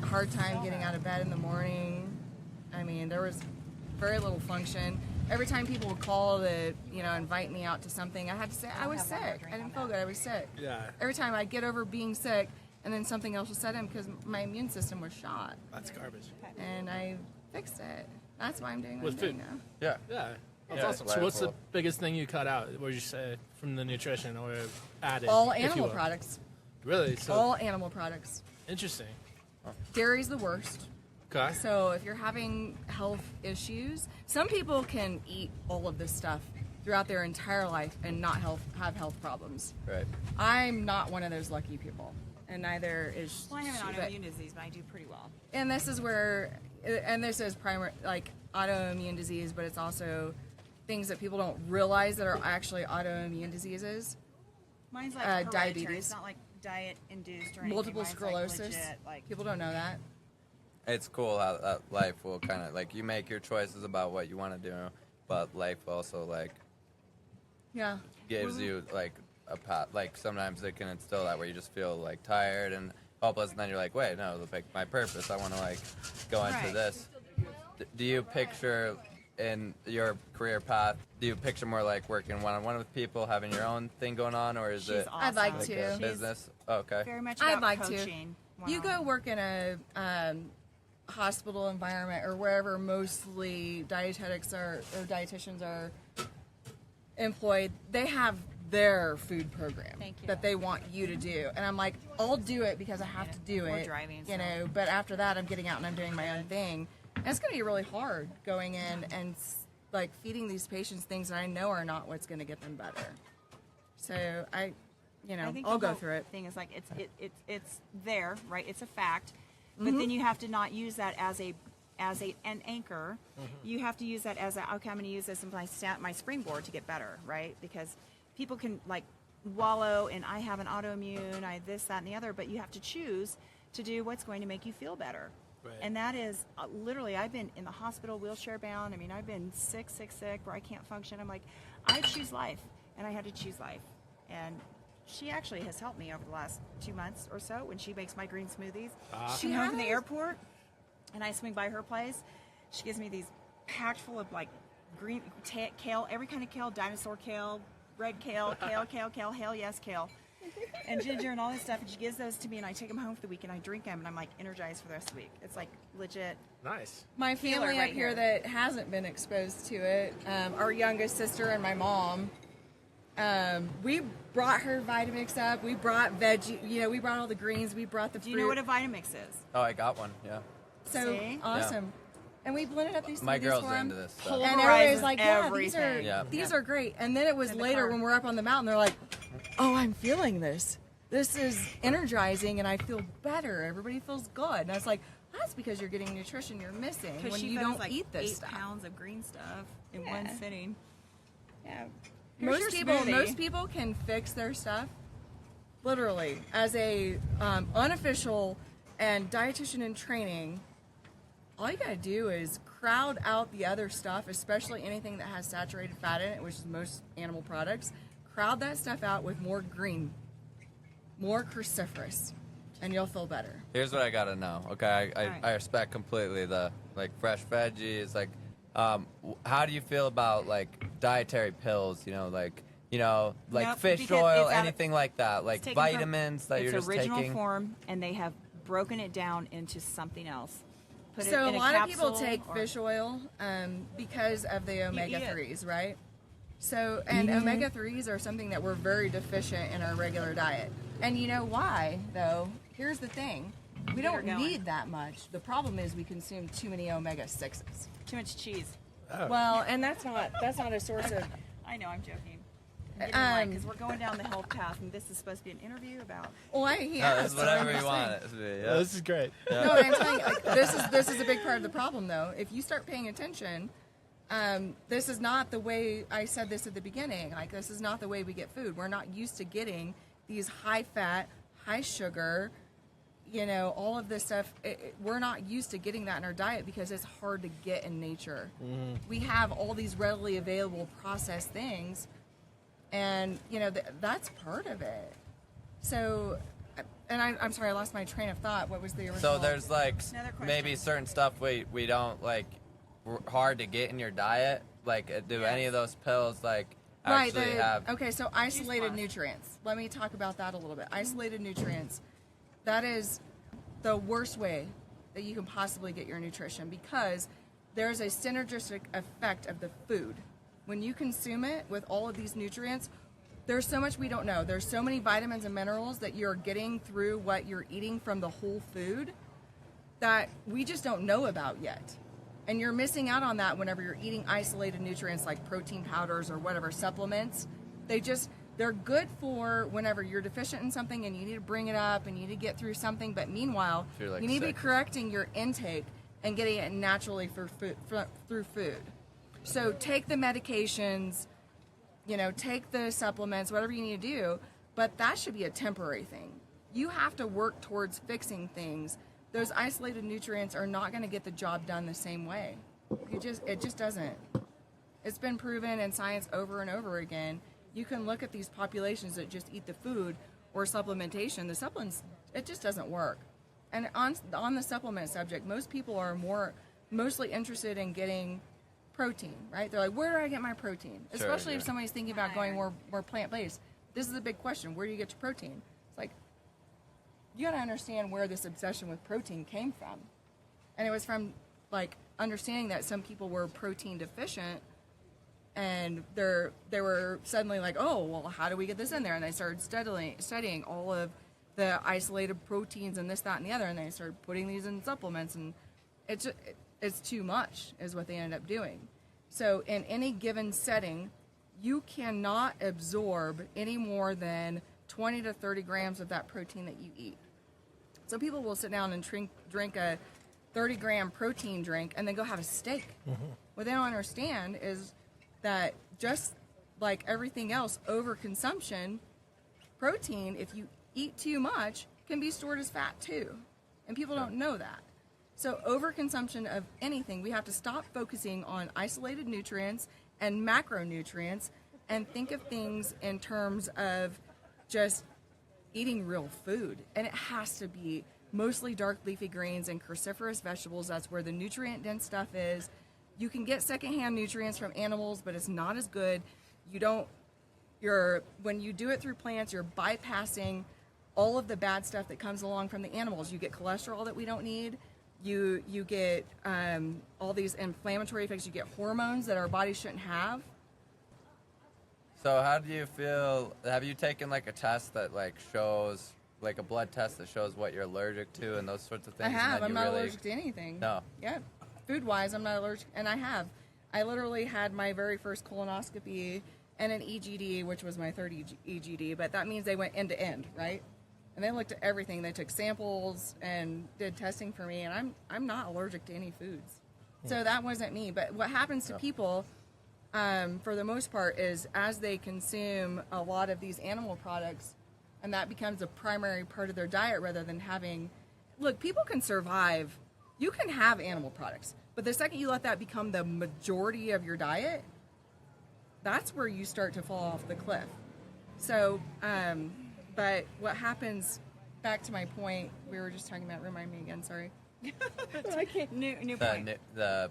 Speaker 3: a hard time getting out of bed in the morning. I mean, there was very little function. Every time people would call to, invite me out to something, I had to say I was sick. I didn't feel good. I was sick.
Speaker 4: Yeah.
Speaker 3: Every time I'd get over being sick, and then something else would set in because my immune system was shot,
Speaker 4: That's garbage.
Speaker 3: and I fixed it. That's why I'm doing what
Speaker 4: With
Speaker 3: I'm doing
Speaker 4: food.
Speaker 3: now.
Speaker 1: Yeah.
Speaker 4: Yeah. That's
Speaker 1: Yeah,
Speaker 4: awesome.
Speaker 1: it's
Speaker 4: So what's the
Speaker 1: wonderful.
Speaker 4: biggest thing you cut out, what would you say, from the nutrition or added?
Speaker 3: All
Speaker 4: if you
Speaker 3: animal
Speaker 4: will?
Speaker 3: products.
Speaker 4: Really? So
Speaker 3: All animal products.
Speaker 4: interesting.
Speaker 3: Dairy's the worst.
Speaker 4: Okay.
Speaker 3: So if you're having health issues, some people can eat all of this stuff throughout their entire life and not have health problems.
Speaker 1: Right.
Speaker 3: I'm not one of those lucky people, and neither is
Speaker 2: Well, I have an
Speaker 3: she, but-
Speaker 2: autoimmune disease, but I do pretty well.
Speaker 3: And this is where, and this is like autoimmune disease, but it's also things that people don't realize that are actually autoimmune diseases.
Speaker 2: Mine's like hereditary.
Speaker 3: diabetes.
Speaker 2: It's not like diet induced or anything.
Speaker 3: Multiple
Speaker 2: Mine's
Speaker 3: sclerosis.
Speaker 2: Like legit, like
Speaker 3: People don't know that.
Speaker 1: It's cool how that life will kind of like you make your choices about what you want to do, but life also like
Speaker 3: Yeah.
Speaker 1: gives you like a path. Like sometimes it can instill that where you just feel like tired and hopeless, and then you're like, wait, no, like my purpose. I want to like go into
Speaker 2: Right.
Speaker 1: this. Do you picture in your career path? Do you picture more like working one-on-one with people, having your own thing going on, or is
Speaker 2: she's
Speaker 1: it
Speaker 2: awesome.
Speaker 3: I'd like
Speaker 1: like
Speaker 3: to.
Speaker 1: a
Speaker 3: She's
Speaker 1: business? Oh, okay.
Speaker 2: Very much
Speaker 3: I'd
Speaker 2: about
Speaker 3: like to.
Speaker 2: coaching.
Speaker 3: You go
Speaker 2: one-on-one.
Speaker 3: work in a hospital environment or wherever mostly dietetics or dietitians are employed. They have their food program
Speaker 2: Thank you.
Speaker 3: that they want you to do, and I'm like, I'll do it because I have to do
Speaker 2: We're
Speaker 3: it.
Speaker 2: driving,
Speaker 3: you
Speaker 2: so-
Speaker 3: know. But after that, I'm getting out and I'm doing my own thing. And it's going to be really hard going in and like feeding these patients things that I know are not what's going to get them better. So
Speaker 2: I think
Speaker 3: I'll
Speaker 2: the
Speaker 3: go
Speaker 2: whole
Speaker 3: through it.
Speaker 2: Thing is like it's there, right? It's a fact,
Speaker 3: Mm-hmm.
Speaker 2: but then you have to not use that as an anchor. You have to use that as okay, I'm going to use this as my springboard to get better, right? Because people can like wallow in I have an autoimmune, I this, that, and the other, but you have to choose to do what's going to make you feel better.
Speaker 4: Right.
Speaker 2: And that is literally, I've been in the hospital wheelchair bound. I mean, I've been sick where I can't function. I'm like, I choose life, and I had to choose life. And she actually has helped me over the last 2 months or so when she makes my green smoothies. She home from the
Speaker 3: has?
Speaker 2: airport, and I swing by her place. She gives me these packed full of like green kale, every kind of kale, dinosaur kale, red kale, kale, hell yes, kale, and ginger and all this stuff. And she gives those to me, and I take them home for the week, and I drink them, and I'm like energized for the rest of the week. It's like legit.
Speaker 4: Nice.
Speaker 3: My
Speaker 2: Healer
Speaker 3: family
Speaker 2: right
Speaker 3: up here
Speaker 2: here.
Speaker 3: that hasn't been exposed to it, our youngest sister and my mom, we brought her Vitamix up. We brought veggie, we brought all the greens. We brought the fruit.
Speaker 2: Do you know what a Vitamix is?
Speaker 1: Oh, I got one. Yeah.
Speaker 3: So
Speaker 2: See?
Speaker 3: awesome. And we blended up these
Speaker 1: My
Speaker 3: smoothies
Speaker 1: girl's
Speaker 3: for 'em.
Speaker 1: into this stuff.
Speaker 3: And
Speaker 2: Polarizes
Speaker 3: everybody's like, yeah,
Speaker 2: everything.
Speaker 1: Yeah.
Speaker 3: these are great. And then it was
Speaker 2: In the
Speaker 3: later
Speaker 2: car.
Speaker 3: when we're up on the mountain, they're like, oh, I'm feeling this. This is energizing, and I feel better. Everybody feels good. And I was like, that's because you're getting nutrition you're missing when
Speaker 2: she
Speaker 3: you
Speaker 2: fed us,
Speaker 3: don't
Speaker 2: like,
Speaker 3: eat this
Speaker 2: 8
Speaker 3: stuff.
Speaker 2: pounds of green stuff in
Speaker 3: Yeah.
Speaker 2: one sitting. Yeah. Here's your
Speaker 3: Most
Speaker 2: smoothie.
Speaker 3: people can fix their stuff literally as a unofficial and dietitian in training. All you gotta do is crowd out the other stuff, especially anything that has saturated fat in it, which is most animal products. Crowd that stuff out with more green, more cruciferous, and you'll feel better.
Speaker 1: Here's what I gotta know. Okay,
Speaker 2: Alright.
Speaker 1: I respect completely the like fresh veggies. Like, how do you feel about like dietary pills?
Speaker 2: Nope,
Speaker 1: fish
Speaker 2: because
Speaker 1: oil,
Speaker 2: it's out of-
Speaker 1: anything like that,
Speaker 2: It's
Speaker 1: like
Speaker 2: taken from
Speaker 1: vitamins that
Speaker 2: its
Speaker 1: you're just
Speaker 2: original
Speaker 1: taking.
Speaker 2: form, and they have broken it down into something else. Put it
Speaker 3: So a
Speaker 2: in
Speaker 3: lot of people
Speaker 2: capsule
Speaker 3: take
Speaker 2: or-
Speaker 3: fish oil because of the
Speaker 2: eat it.
Speaker 3: omega-3s, right? So, and omega-3s are something that we're very deficient in our regular diet. And you know why, though? Here's the thing. We
Speaker 2: Get her
Speaker 3: don't
Speaker 2: going.
Speaker 3: need that much. The problem is we consume too many omega-6s.
Speaker 2: Too much cheese.
Speaker 4: Oh.
Speaker 3: Well, and that's not a source of.
Speaker 2: I know, I'm joking. Because we're going down the health path, and this is supposed to be an interview about.
Speaker 3: Well,
Speaker 1: No, it's whatever you want it to be.
Speaker 4: Well,
Speaker 1: Yeah.
Speaker 4: this is great.
Speaker 3: No, but I'm telling you, like, this is a big part of the problem, though. If you start paying attention, this is not the way I said this at the beginning. Like, this is not the way we get food. We're not used to getting these high fat, high sugar, all of this stuff. We're not used to getting that in our diet because it's hard to get in nature. Mm-hmm. We have all these readily available processed things, and that's part of it. So, and I'm sorry, I lost my train of thought. What was the original?
Speaker 1: So there's like
Speaker 2: Another question.
Speaker 1: maybe certain stuff we don't like hard to get in your diet. Like, do
Speaker 2: Yes.
Speaker 1: any of those pills like
Speaker 3: Right.
Speaker 1: actually have?
Speaker 3: Okay, so isolated
Speaker 2: plus.
Speaker 3: nutrients. Let me talk about that a little bit. Isolated nutrients. That is the worst way that you can possibly get your nutrition because there's a synergistic effect of the food. When you consume it with all of these nutrients, there's so much we don't know. There's so many vitamins and minerals that you're getting through what you're eating from the whole food that we just don't know about yet. And you're missing out on that whenever you're eating isolated nutrients like protein powders or whatever supplements. They're good for whenever you're deficient in something and you need to bring it up and you need to get through something. But meanwhile,
Speaker 1: If you're, like,
Speaker 3: you need to be
Speaker 1: sick.
Speaker 3: correcting your intake and getting it naturally through food. So take the medications, take the supplements, whatever you need to do, but that should be a temporary thing. You have to work towards fixing things. Those isolated nutrients are not going to get the job done the same way. It just doesn't. It's been proven in science over and over again. You can look at these populations that just eat the food or supplementation. The supplements, it just doesn't work. And on the supplement subject, most people are mostly interested in getting protein, right? They're like, where do I get my protein?
Speaker 1: Sure,
Speaker 3: Especially if
Speaker 1: yeah.
Speaker 3: somebody's thinking about going more plant-based. This is a big question. Where do you get your protein? It's like, you got to understand where this obsession with protein came from. And it was from, like, understanding that some people were protein deficient, and they were suddenly like, oh, well, how do we get this in there? And they started studying all of the isolated proteins and this, that, and the other, and they started putting these in supplements, and it's too much is what they ended up doing. So in any given setting, you cannot absorb any more than 20 to 30 grams of that protein that you eat. So people will sit down and drink a 30-gram protein drink and then go have a steak. Mm-hmm. What they don't understand is that just like everything else, overconsumption, protein, if you eat too much, can be stored as fat too. And people don't know that. So overconsumption of anything, we have to stop focusing on isolated nutrients and macronutrients and think of things in terms of just eating real food. And it has to be mostly dark leafy greens and cruciferous vegetables. That's where the nutrient-dense stuff is. You can get secondhand nutrients from animals, but it's not as good. When you do it through plants, you're bypassing all of the bad stuff that comes along from the animals. You get cholesterol that we don't need. You get all these inflammatory effects. You get hormones that our bodies shouldn't have.
Speaker 1: So how do you feel? Have you taken like a test that like shows, like a blood test that shows what you're allergic to and those sorts of things?
Speaker 3: I have.
Speaker 1: And
Speaker 3: I'm
Speaker 1: then
Speaker 3: not
Speaker 1: you really,
Speaker 3: allergic to anything.
Speaker 1: No.
Speaker 3: Yeah. Food-wise, I'm not allergic. And I have. I literally had my very first colonoscopy and an EGD, which was my third EGD. But that means they went end to end, right? And they looked at everything. They took samples and did testing for me. And I'm not allergic to any foods. So that wasn't me. But what happens to people, for the most part, is as they consume a lot of these animal products, and that becomes a primary part of their diet rather than having... Look, people can survive. You can have animal products. But the second you let that become the majority of your diet, that's where you start to fall off the cliff. So, but what happens, back to my point, we were just talking about, remind me again, sorry. I can't.
Speaker 2: New point.
Speaker 1: the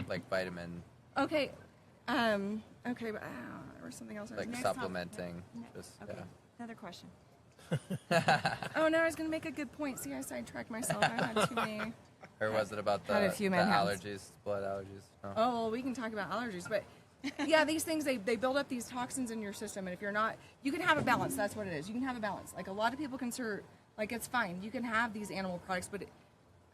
Speaker 1: like vitamin,
Speaker 3: Okay, but there was something else.
Speaker 1: like
Speaker 2: Next
Speaker 1: supplementing.
Speaker 2: topic.
Speaker 1: Just
Speaker 2: Okay.
Speaker 1: yeah.
Speaker 2: Another question.
Speaker 3: Oh no, I was going to make a good point. See, I sidetracked myself. I had too many.
Speaker 1: Or was it about the
Speaker 3: Had a few
Speaker 1: the
Speaker 3: manhandles.
Speaker 1: allergies, blood allergies? No.
Speaker 3: Oh, well, we can talk about allergies, but yeah, these things, they build up these toxins in your system, and if you're not, you can have a balance. That's what it is. You can have a balance. Like a lot of people Like, it's fine. You can have these animal products, but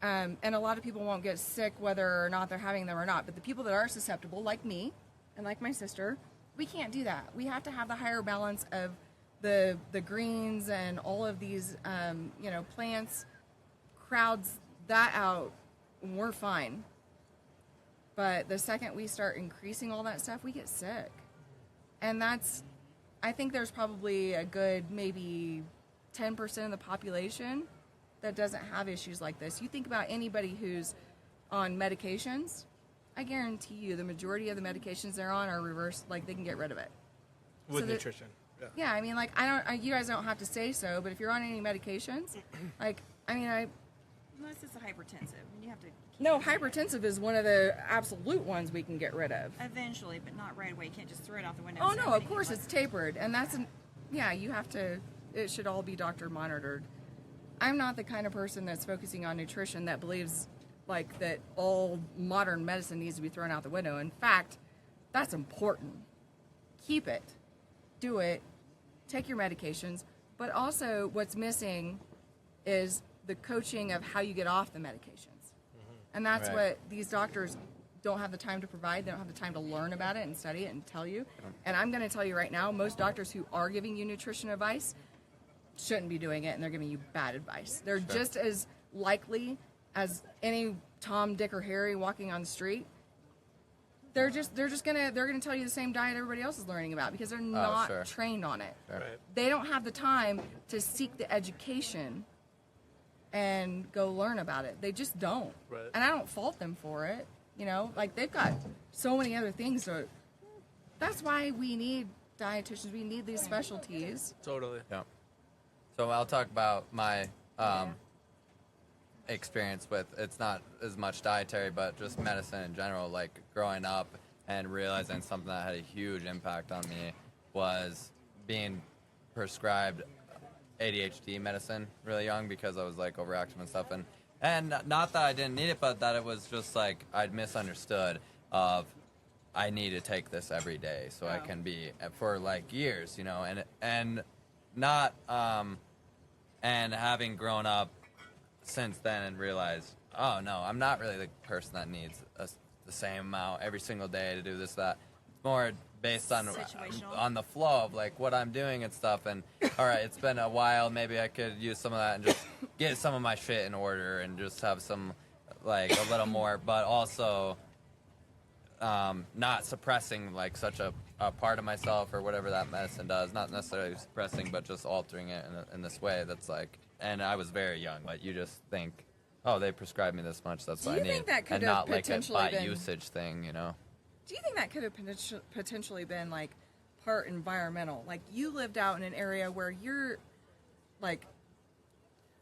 Speaker 3: and a lot of people won't get sick whether or not they're having them or not. But the people that are susceptible, like me and like my sister, we can't do that. We have to have the higher balance of the greens and all of these, plants, crowds that out, we're fine. But the second we start increasing all that stuff, we get sick. And I think there's probably a good maybe 10% of the population that doesn't have issues like this. You think about anybody who's on medications, I guarantee you the majority of the medications they're on are reversed, like they can get rid of it.
Speaker 4: With nutrition.
Speaker 3: Yeah, I mean, like, you guys don't have to say so, but if you're on any medications, like,
Speaker 2: Unless it's a hypertensive, you have to.
Speaker 3: No, hypertensive is one of the absolute ones we can get rid of.
Speaker 2: Eventually, but not right away. You can't just throw it out the window.
Speaker 3: Oh, no, of course it's tapered. And you have to, it should all be doctor monitored. I'm not the kind of person that's focusing on nutrition that believes, like, that all modern medicine needs to be thrown out the window. In fact, that's important. Keep it. Do it. Take your medications. But also, what's missing is the coaching of how you get off the medications. And that's what these doctors don't have the time to provide. They don't have the time to learn about it and study it and tell you. And I'm going to tell you right now, most doctors who are giving you nutrition advice shouldn't be doing it, and they're giving you bad advice. They're just as likely as any Tom, Dick, or Harry walking on the street. They're gonna tell you the same diet everybody else is learning about because they're not trained on it.
Speaker 4: Right.
Speaker 3: They don't have the time to seek the education and go learn about it. They just don't.
Speaker 4: Right.
Speaker 3: And I don't fault them for it. Like, they've got so many other things. That's why we need dietitians. We need these specialties.
Speaker 4: Totally.
Speaker 1: Yeah. So I'll talk about my experience with, it's not as much dietary, but just medicine in general. Like, growing up and realizing something that had a huge impact on me was being prescribed ADHD medicine really young because I was, like, overactive and stuff. And not that I didn't need it, but that it was just, like, I'd misunderstood of I need to take this every day so I can be, for, like, years, and not, and having grown up since then and realized, oh, no, I'm not really the person that needs the same amount every single day to do this, that. It's more based on the flow of, like, what I'm doing and stuff. And, all right, it's been a while. Maybe I could use some of that and just get some of my shit in order and just have some, like, a little more, but also not suppressing, like, such a part of myself or whatever that medicine does. Not necessarily suppressing, but just altering it in this way that's, like, and I was very young, but you just think, oh, they prescribed me this much, that's what I need. And not, like, a by usage thing,
Speaker 3: Do you think that could have potentially been, like, part environmental? Like, you lived out in an area where you're, like,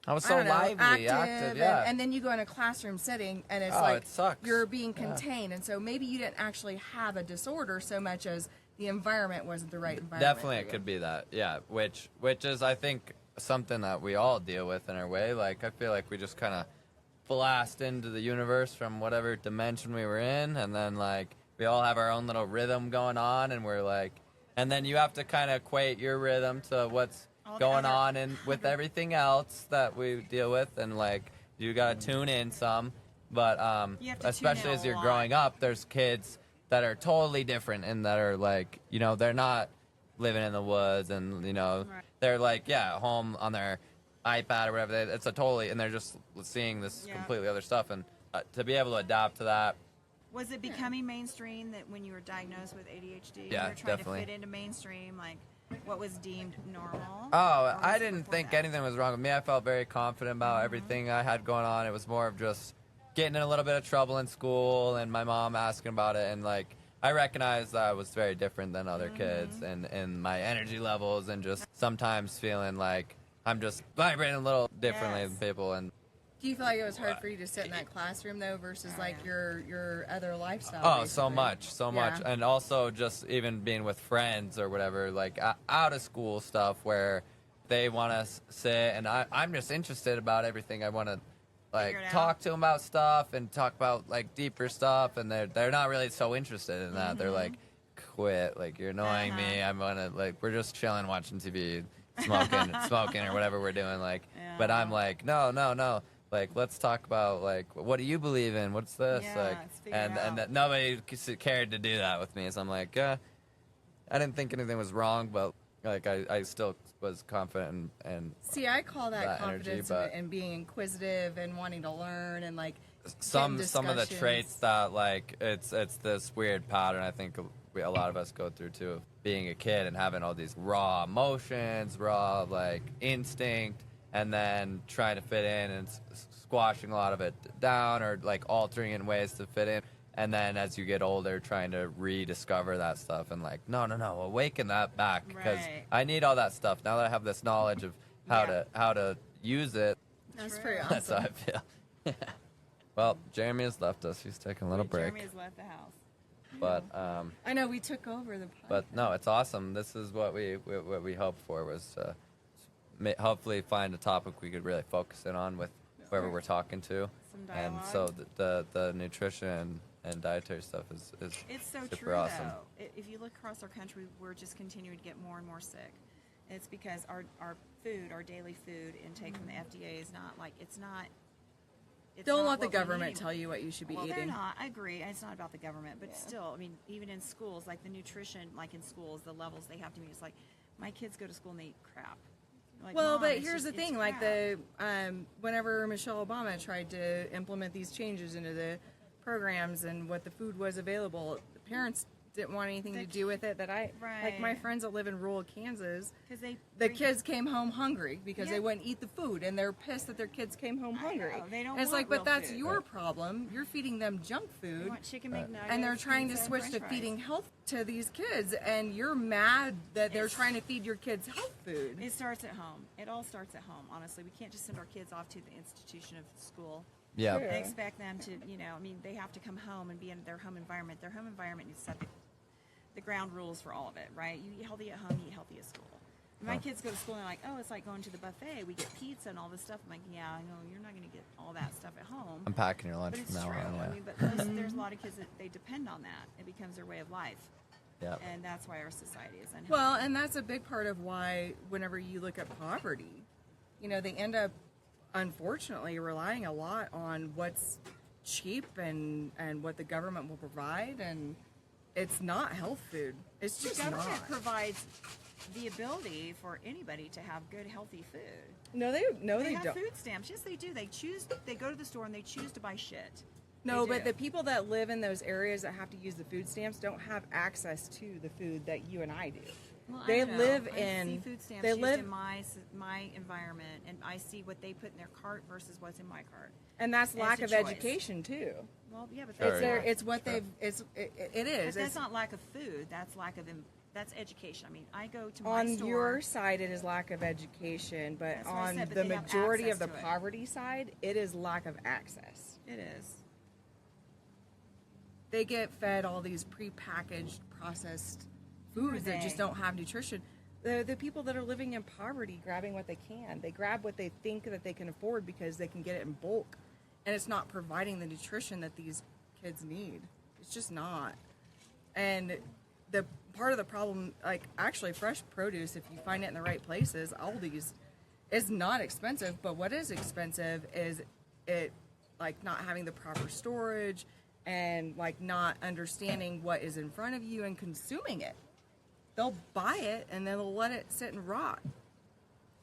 Speaker 1: I was so lively, active, yeah.
Speaker 3: And then you go in a classroom setting, and it's
Speaker 1: it sucks.
Speaker 3: You're being contained. And so maybe you didn't actually have a disorder so much as the environment wasn't the right environment.
Speaker 1: Definitely it could be that, yeah. Which is, I think, something that we all deal with in our way. Like, I feel like we just kind of blast into the universe from whatever dimension we were in, and then, like, we all have our own little rhythm going on, and we're like, and then you have to kind of equate your rhythm to what's going on and with everything else that we deal with, and, like, you got to tune in some, but especially as you're growing up, there's kids that are totally different and that are, like, they're not living in the woods, and they're, like, home on their iPad or whatever. And they're just seeing this completely other stuff, and to be able to adapt to that.
Speaker 2: Was it becoming mainstream that when you were diagnosed with ADHD,
Speaker 1: Yeah,
Speaker 2: you were trying
Speaker 1: definitely.
Speaker 2: to fit into mainstream, like what was deemed normal?
Speaker 1: Oh, I didn't think anything was wrong with me. I felt very confident about everything I had going on. It was more of just getting in a little bit of trouble in school and my mom asking about it, and, like, I recognized that I was very different than other kids, and my energy levels, and just sometimes feeling like I'm just vibrating a little differently than people. And
Speaker 3: do you feel like it was hard for you to sit in that classroom, though, versus, like, your other lifestyle?
Speaker 1: Oh,
Speaker 3: basically?
Speaker 1: so much. And also just even being with friends or whatever, like, out of school stuff where they want to sit, and I'm just interested about everything. I want to, like, talk to them about stuff and talk about, like, deeper stuff, and they're not really so interested in that. They're like, quit, like, you're annoying me. I'm gonna, like, we're just chilling watching TV. smoking or whatever we're doing. Like, but I'm like, no. Like, let's talk about, like, what do you believe in? What's this?
Speaker 2: Yeah,
Speaker 1: like,
Speaker 2: let's figure it
Speaker 1: and
Speaker 2: out.
Speaker 1: that nobody cared to do that with me. So I'm like, I didn't think anything was wrong, but like, I still was confident and
Speaker 3: See, I call that
Speaker 1: energy,
Speaker 3: confidence
Speaker 1: but
Speaker 3: and being inquisitive and wanting to learn and like
Speaker 1: some of the
Speaker 3: discussions.
Speaker 1: traits that, like, it's this weird pattern I think a lot of us go through too, being a kid and having all these raw emotions, raw like instinct, and then trying to fit in and squashing a lot of it down or like altering in ways to fit in. And then as you get older, trying to rediscover that stuff and like, no, awaken that back because
Speaker 2: Right.
Speaker 1: I need all that stuff now that I have this knowledge of how to use it.
Speaker 3: That's pretty awesome.
Speaker 1: That's how I feel. Well, Jeremy has left us. He's taking a little break,
Speaker 2: Jeremy has left the house.
Speaker 1: but
Speaker 3: I know we took over the podcast.
Speaker 1: but no, it's awesome. This is what we hoped for was hopefully find a topic we could really focus in on with whoever we're talking to,
Speaker 2: Some
Speaker 1: and
Speaker 2: dialogue.
Speaker 1: so the nutrition and dietary stuff is
Speaker 2: It's so
Speaker 1: super
Speaker 2: true,
Speaker 1: awesome.
Speaker 2: though. If you look across our country, we're just continuing to get more and more sick. It's because our food, our daily food intake from the FDA is not like it's not. It's
Speaker 3: Don't
Speaker 2: not
Speaker 3: let the
Speaker 2: what we
Speaker 3: government
Speaker 2: need.
Speaker 3: tell you what you should be
Speaker 2: Well, they're
Speaker 3: eating.
Speaker 2: not. I agree. It's not about the government, but still, I mean, even in schools, like the nutrition, like in schools, the levels they have to meet. It's like my kids go to school and they eat crap. Like,
Speaker 3: Well,
Speaker 2: Mom,
Speaker 3: but
Speaker 2: it's
Speaker 3: here's
Speaker 2: just-
Speaker 3: the
Speaker 2: it's
Speaker 3: thing: like
Speaker 2: crap.
Speaker 3: whenever Michelle Obama tried to implement these changes into the programs and what the food was available, the parents didn't want anything to do with it. That like my
Speaker 2: Right.
Speaker 3: friends that live in rural Kansas,
Speaker 2: 'Cause they
Speaker 3: the
Speaker 2: bring-
Speaker 3: kids came home hungry because they
Speaker 2: Yeah.
Speaker 3: wouldn't eat the food, and they're pissed that their kids came home
Speaker 2: I
Speaker 3: hungry.
Speaker 2: know, they don't
Speaker 3: And it's like,
Speaker 2: want
Speaker 3: but
Speaker 2: real
Speaker 3: that's
Speaker 2: food.
Speaker 3: your problem. You're feeding them junk
Speaker 2: They
Speaker 3: food.
Speaker 2: want chicken McNuggets,
Speaker 3: And they're trying to
Speaker 2: pizza, and
Speaker 3: switch
Speaker 2: French
Speaker 3: to
Speaker 2: fries.
Speaker 3: feeding health to these kids, and you're mad that they're
Speaker 2: It's-
Speaker 3: trying to feed your kids health food.
Speaker 2: It starts at home. It all starts at home, honestly. We can't just send our kids off to the institution of school.
Speaker 1: Yeah.
Speaker 3: Sure.
Speaker 2: They expect them to, I mean, they have to come home and be in their home environment. Their home environment needs to set the ground rules for all of it, right? You eat healthy at home, you eat healthy at school. My kids go to school and they're like, oh, it's like going to the buffet. We get pizza and all this stuff. I'm like, yeah, I know you're not going to get all that stuff at home.
Speaker 1: I'm packing your lunch
Speaker 2: But it's
Speaker 1: from now
Speaker 2: true.
Speaker 1: on.
Speaker 2: I
Speaker 1: Yeah.
Speaker 2: mean, but there's a lot of kids that they depend on that. It becomes their way of life.
Speaker 1: Yeah.
Speaker 2: And that's why our society is unhealthy.
Speaker 3: Well, and that's a big part of why whenever you look at poverty, they end up unfortunately relying a lot on what's cheap and what the government will provide, and it's not health food. It's
Speaker 2: the
Speaker 3: just
Speaker 2: government
Speaker 3: not.
Speaker 2: provides the ability for anybody to have good, healthy food.
Speaker 3: No, they
Speaker 2: They have
Speaker 3: don't.
Speaker 2: food stamps. Yes, they do. They go to the store and they choose to buy shit.
Speaker 3: No,
Speaker 2: They
Speaker 3: but
Speaker 2: do.
Speaker 3: the people that live in those areas that have to use the food stamps don't have access to the food that you and I do.
Speaker 2: Well, I
Speaker 3: they
Speaker 2: know.
Speaker 3: live
Speaker 2: I
Speaker 3: in.
Speaker 2: see food stamps
Speaker 3: they
Speaker 2: used
Speaker 3: live
Speaker 2: in my environment, and I see what they put in their cart versus what's in my cart.
Speaker 3: and that's
Speaker 2: it's
Speaker 3: lack
Speaker 2: a
Speaker 3: of
Speaker 2: choice.
Speaker 3: education too.
Speaker 2: Well, yeah, but
Speaker 1: Sure,
Speaker 3: It's
Speaker 2: that's
Speaker 3: their.
Speaker 1: yeah.
Speaker 3: It's what
Speaker 1: Sure.
Speaker 3: they've. It
Speaker 2: But
Speaker 3: is.
Speaker 2: that's
Speaker 3: It's,
Speaker 2: not lack of food. That's lack of. That's education. I mean, I go to my
Speaker 3: on
Speaker 2: store.
Speaker 3: your side, it is lack of education, but
Speaker 2: That's what I
Speaker 3: on
Speaker 2: said, but
Speaker 3: the
Speaker 2: they have
Speaker 3: majority of the
Speaker 2: access to it.
Speaker 3: poverty side, it is lack of access.
Speaker 2: It is.
Speaker 3: They get fed all these prepackaged, processed foods that just
Speaker 2: they?
Speaker 3: don't have nutrition. The people that are living in poverty, grabbing what they can, they grab what they think that they can afford because they can get it in bulk, and it's not providing the nutrition that these kids need. It's just not. And the part of the problem, like actually fresh produce, if you find it in the right places, Aldi's, is not expensive. But what is expensive is it like not having the proper storage and like not understanding what is in front of you and consuming it. They'll buy it and then they'll let it sit and rot.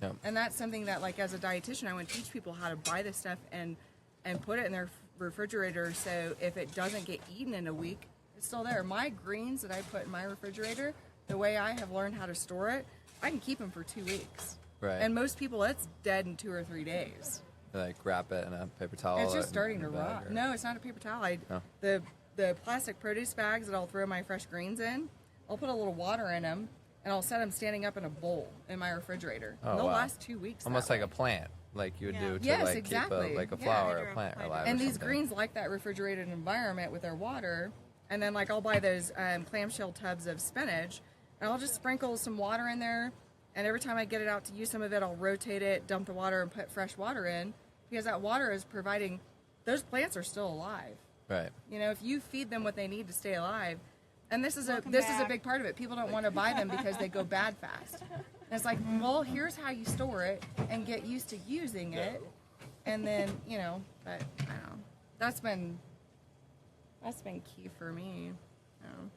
Speaker 1: Yeah.
Speaker 3: And that's something that, like, as a dietitian, I want to teach people how to buy this stuff and put it in their refrigerator, so if it doesn't get eaten in a week, it's still there. My greens that I put in my refrigerator, the way I have learned how to store it, I can keep them for 2 weeks.
Speaker 1: Right.
Speaker 3: And most people, it's dead in 2 or 3 days.
Speaker 1: Like wrap it in a paper towel.
Speaker 3: It's just
Speaker 1: and-
Speaker 3: starting to
Speaker 1: in a bag
Speaker 3: rot.
Speaker 1: or-
Speaker 3: No, it's not a paper towel.
Speaker 1: Oh.
Speaker 3: The plastic produce bags that I'll throw my fresh greens in, I'll put a little water in them, and I'll set them standing up in a bowl in my refrigerator.
Speaker 1: Oh,
Speaker 3: And they'll
Speaker 1: wow.
Speaker 3: last 2 weeks.
Speaker 1: Almost
Speaker 3: that
Speaker 1: like a
Speaker 3: way.
Speaker 1: plant, like you would
Speaker 2: Yeah.
Speaker 1: do to
Speaker 3: Yes,
Speaker 1: like
Speaker 3: exactly.
Speaker 1: keep a
Speaker 3: Yeah,
Speaker 1: flower
Speaker 2: they
Speaker 1: or
Speaker 2: do
Speaker 1: a plant
Speaker 2: like
Speaker 1: alive.
Speaker 2: that.
Speaker 3: And
Speaker 1: or
Speaker 3: these
Speaker 1: something.
Speaker 3: greens like that refrigerated environment with their water. And then, like, I'll buy those clamshell tubs of spinach, and I'll just sprinkle some water in there. And every time I get it out to use some of it, I'll rotate it, dump the water, and put fresh water in, because that water is providing. Those plants are still alive.
Speaker 1: Right.
Speaker 3: If you feed them what they need to stay alive, and this is
Speaker 2: Welcome
Speaker 3: a
Speaker 2: back.
Speaker 3: big part of it. People don't want to buy them because they go bad fast. And it's like, well, here's how you store it and get used to using it. And then, you know, but I don't know. That's been key for me. You know.